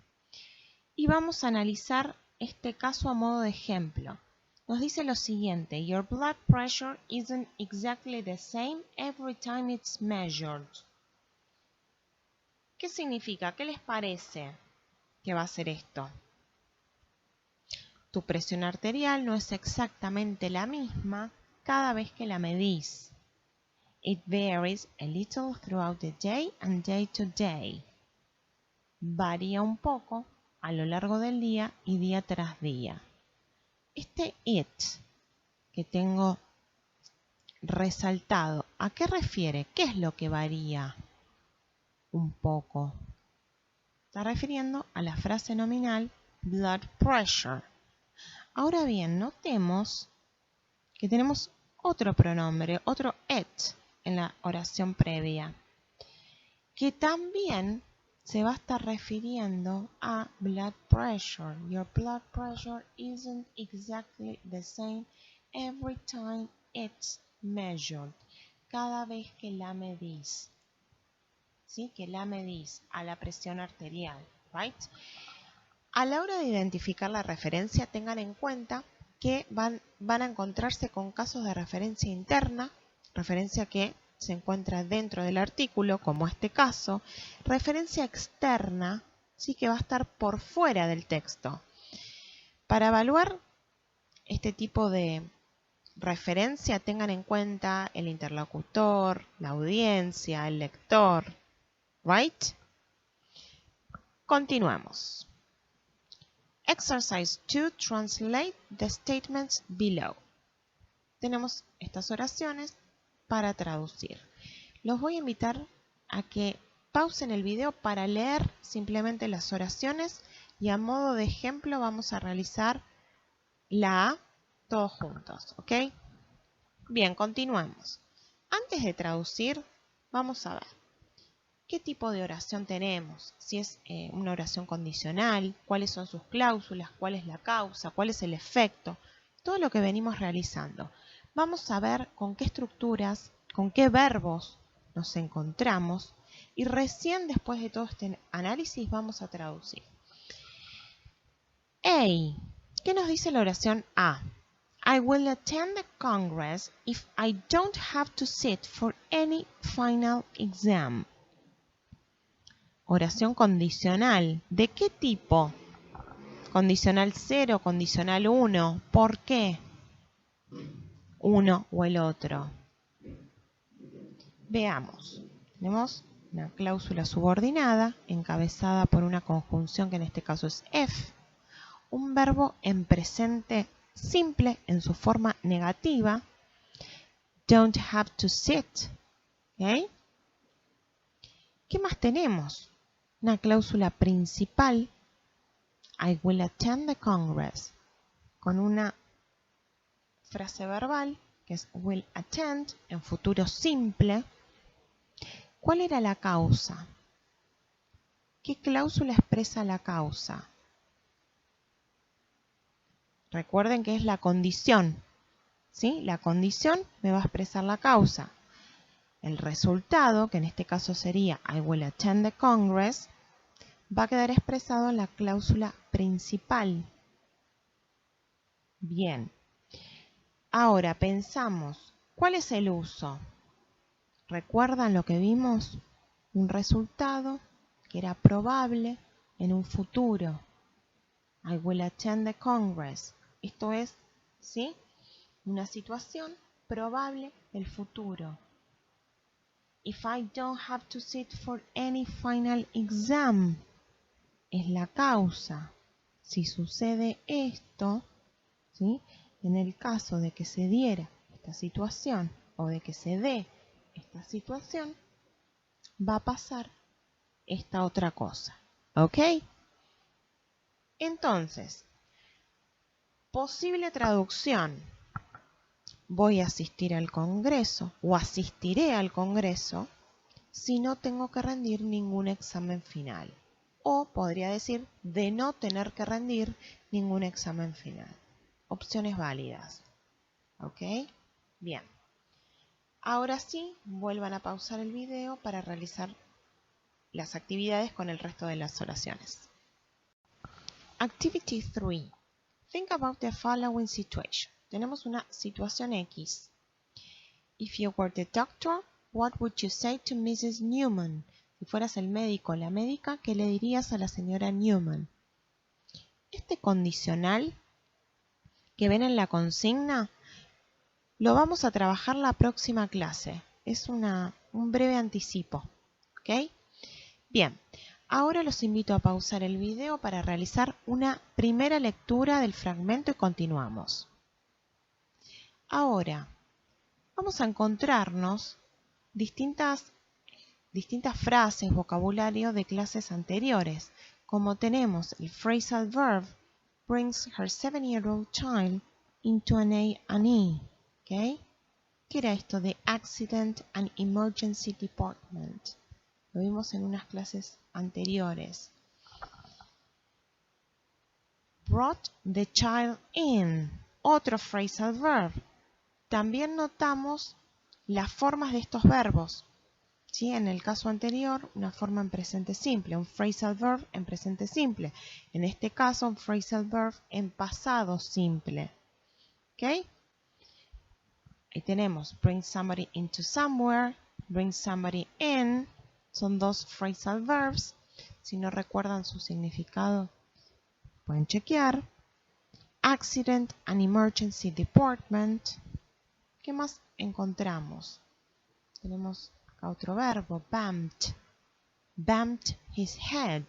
A: y vamos a analizar este caso a modo de ejemplo. Nos dice lo siguiente, your blood pressure isn't exactly the same every time it's measured. ¿Qué significa? ¿Qué les parece que va a ser esto? Tu presión arterial no es exactamente la misma cada vez que la medís. It varies a little throughout the day and day to day. Varía un poco a lo largo del día y día tras día. Este it que tengo resaltado, ¿a qué refiere? ¿Qué es lo que varía un poco? Está refiriendo a la frase nominal blood pressure. Ahora bien, notemos que tenemos otro pronombre, otro it en la oración previa, que también se va a estar refiriendo a blood pressure. Your blood pressure isn't exactly the same every time it's measured. Cada vez que la medís. ¿Sí? Que la medís a la presión arterial. Right? A la hora de identificar la referencia, tengan en cuenta que van a encontrarse con casos de referencia interna, referencia que se encuentra dentro del artículo, como este caso, referencia externa, sí, que va a estar por fuera del texto. Para evaluar este tipo de referencia tengan en cuenta el interlocutor, la audiencia, el lector. Right? Continuamos. Exercise 2. Translate the statements below. Tenemos estas oraciones para traducir. Los voy a invitar a que pausen el video para leer simplemente las oraciones y a modo de ejemplo vamos a realizar la A todos juntos, ¿ok? Bien, continuamos. Antes de traducir, vamos a ver qué tipo de oración tenemos, si es una oración condicional, cuáles son sus cláusulas, cuál es la causa, cuál es el efecto, todo lo que venimos realizando. Vamos a ver con qué estructuras, con qué verbos nos encontramos y recién después de todo este análisis vamos a traducir. A. ¿Qué nos dice la oración A? I will attend the Congress if I don't have to sit for any final exam. Oración condicional. ¿De qué tipo? Condicional 0, condicional 1. ¿Por qué? Uno o el otro. Veamos. Tenemos una cláusula subordinada encabezada por una conjunción que en este caso es F. Un verbo en presente simple en su forma negativa. Don't have to sit. ¿Okay? ¿Qué más tenemos? Una cláusula principal. I will attend the Congress. Con una frase verbal que es will attend en futuro simple. ¿Cuál era la causa? ¿Qué cláusula expresa la causa? Recuerden que es la condición, ¿sí? La condición me va a expresar la causa. El resultado, que en este caso sería I will attend the Congress, va a quedar expresado en la cláusula principal. Bien. Ahora pensamos, ¿cuál es el uso? ¿Recuerdan lo que vimos? Un resultado que era probable en un futuro. I will attend the Congress. Esto es, ¿sí? Una situación probable del futuro. If I don't have to sit for any final exam. Es la causa. Si sucede esto, ¿sí? En el caso de que se diera esta situación o de que se dé esta situación, va a pasar esta otra cosa. ¿Ok? Entonces, posible traducción. Voy a asistir al Congreso o asistiré al Congreso si no tengo que rendir ningún examen final. O podría decir de no tener que rendir ningún examen final. Opciones válidas. ¿Ok? Bien. Ahora sí, vuelvan a pausar el video para realizar las actividades con el resto de las oraciones. Activity 3. Think about the following situation. Tenemos una situación X. If you were the doctor, what would you say to Mrs. Newman? Si fueras el médico o la médica, ¿qué le dirías a la señora Newman? Este condicional que ven en la consigna lo vamos a trabajar la próxima clase. Es un breve anticipo. ¿Ok? Bien, ahora los invito a pausar el video para realizar una primera lectura del fragmento y continuamos. Ahora, vamos a encontrarnos distintas frases, vocabulario de clases anteriores, como tenemos el phrasal verb brings her 7-year-old child into an A&E. ¿Okay? ¿Qué era esto de Accident and Emergency Department? Lo vimos en unas clases anteriores. Brought the child in. Otro phrasal verb. También notamos las formas de estos verbos. ¿Sí? En el caso anterior, una forma en presente simple, un phrasal verb en presente simple. En este caso, un phrasal verb en pasado simple. ¿Ok? Ahí tenemos bring somebody into somewhere, bring somebody in. Son dos phrasal verbs. Si no recuerdan su significado, pueden chequear. Accident and Emergency Department. ¿Qué más encontramos? Tenemos acá otro verbo, bumped. Bumped his head.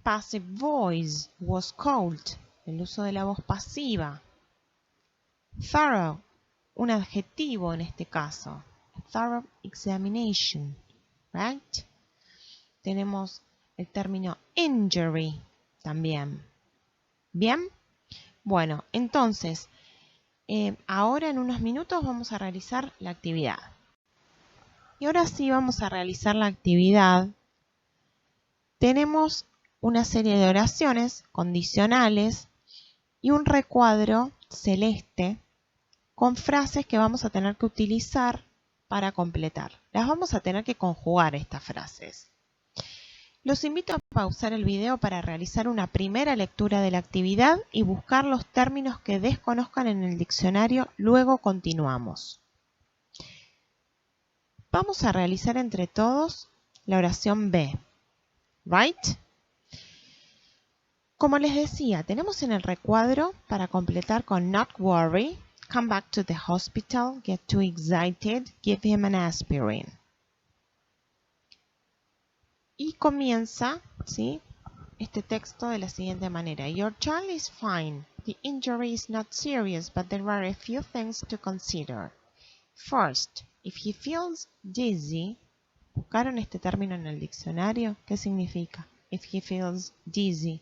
A: Passive voice, was cold. El uso de la voz pasiva. Thorough, un adjetivo en este caso. A thorough examination, right? Tenemos el término injury también. ¿Bien? Bueno, entonces, ahora en unos minutos vamos a realizar la actividad. Y ahora sí vamos a realizar la actividad. Tenemos una serie de oraciones condicionales y un recuadro celeste con frases que vamos a tener que utilizar para completar. Las vamos a tener que conjugar estas frases. Los invito a pausar el video para realizar una primera lectura de la actividad y buscar los términos que desconozcan en el diccionario, luego continuamos. Vamos a realizar entre todos la oración B. Right? Como les decía, tenemos en el recuadro para completar con not worry, come back to the hospital, get too excited, give him an aspirin. Y comienza, ¿sí?, este texto de la siguiente manera. Your child is fine. The injury is not serious, but there are a few things to consider. First, if he feels dizzy, ¿buscaron este término en el diccionario? ¿Qué significa? If he feels dizzy.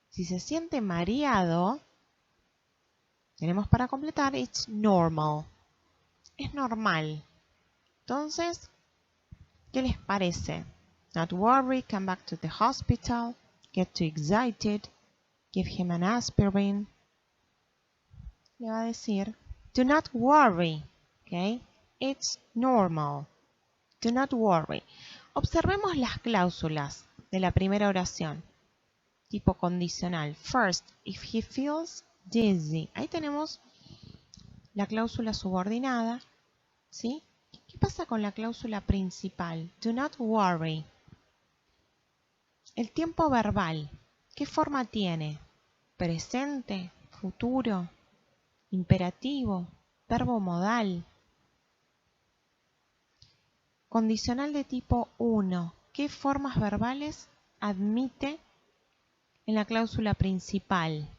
A: Si se siente mareado, tenemos para completar it's normal. Es normal. Entonces, ¿qué les parece? Not worry, come back to the hospital, get too excited, give him an aspirin. Le va a decir, do not worry, okay? It's normal. Do not worry. Observemos las cláusulas de la primera oración. Tipo condicional. First, if he feels dizzy. Ahí tenemos la cláusula subordinada, ¿sí? ¿Qué pasa con la cláusula principal? Do not worry. El tiempo verbal, ¿qué forma tiene? Presente, futuro, imperativo, verbo modal. Condicional de tipo 1, ¿qué formas verbales admite en la cláusula principal?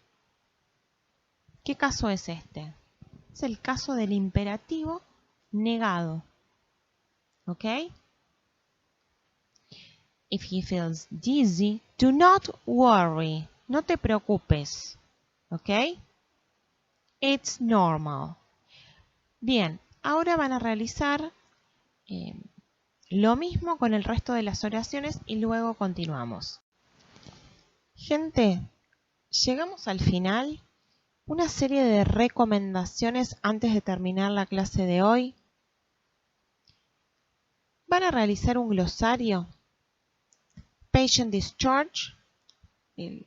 A: ¿Qué caso es este? Es el caso del imperativo negado. ¿Ok? If he feels dizzy, do not worry. No te preocupes. ¿Ok? It's normal. Bien, ahora van a realizar lo mismo con el resto de las oraciones y luego continuamos. Gente, llegamos al final. Una serie de recomendaciones antes de terminar la clase de hoy. Van a realizar un glosario. Patient discharge,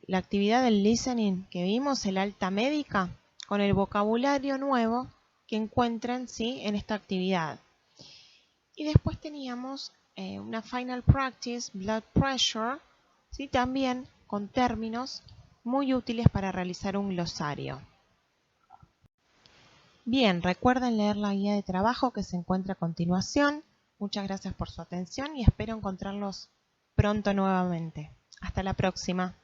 A: la actividad del listening que vimos, el alta médica, con el vocabulario nuevo que encuentren, ¿sí?, en esta actividad. Y después teníamos una final practice, blood pressure, ¿sí?, también con términos muy útiles para realizar un glosario. Bien, recuerden leer la guía de trabajo que se encuentra a continuación. Muchas gracias por su atención y espero encontrarlos pronto nuevamente. Hasta la próxima.